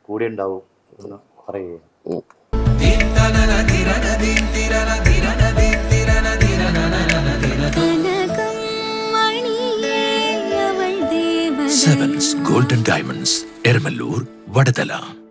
Speaker 3: കൂടെ ഉണ്ടാവും എന്ന് പറയുകയാണ്.
Speaker 4: Sevens Golden Diamonds, Ermalur, Vadadala.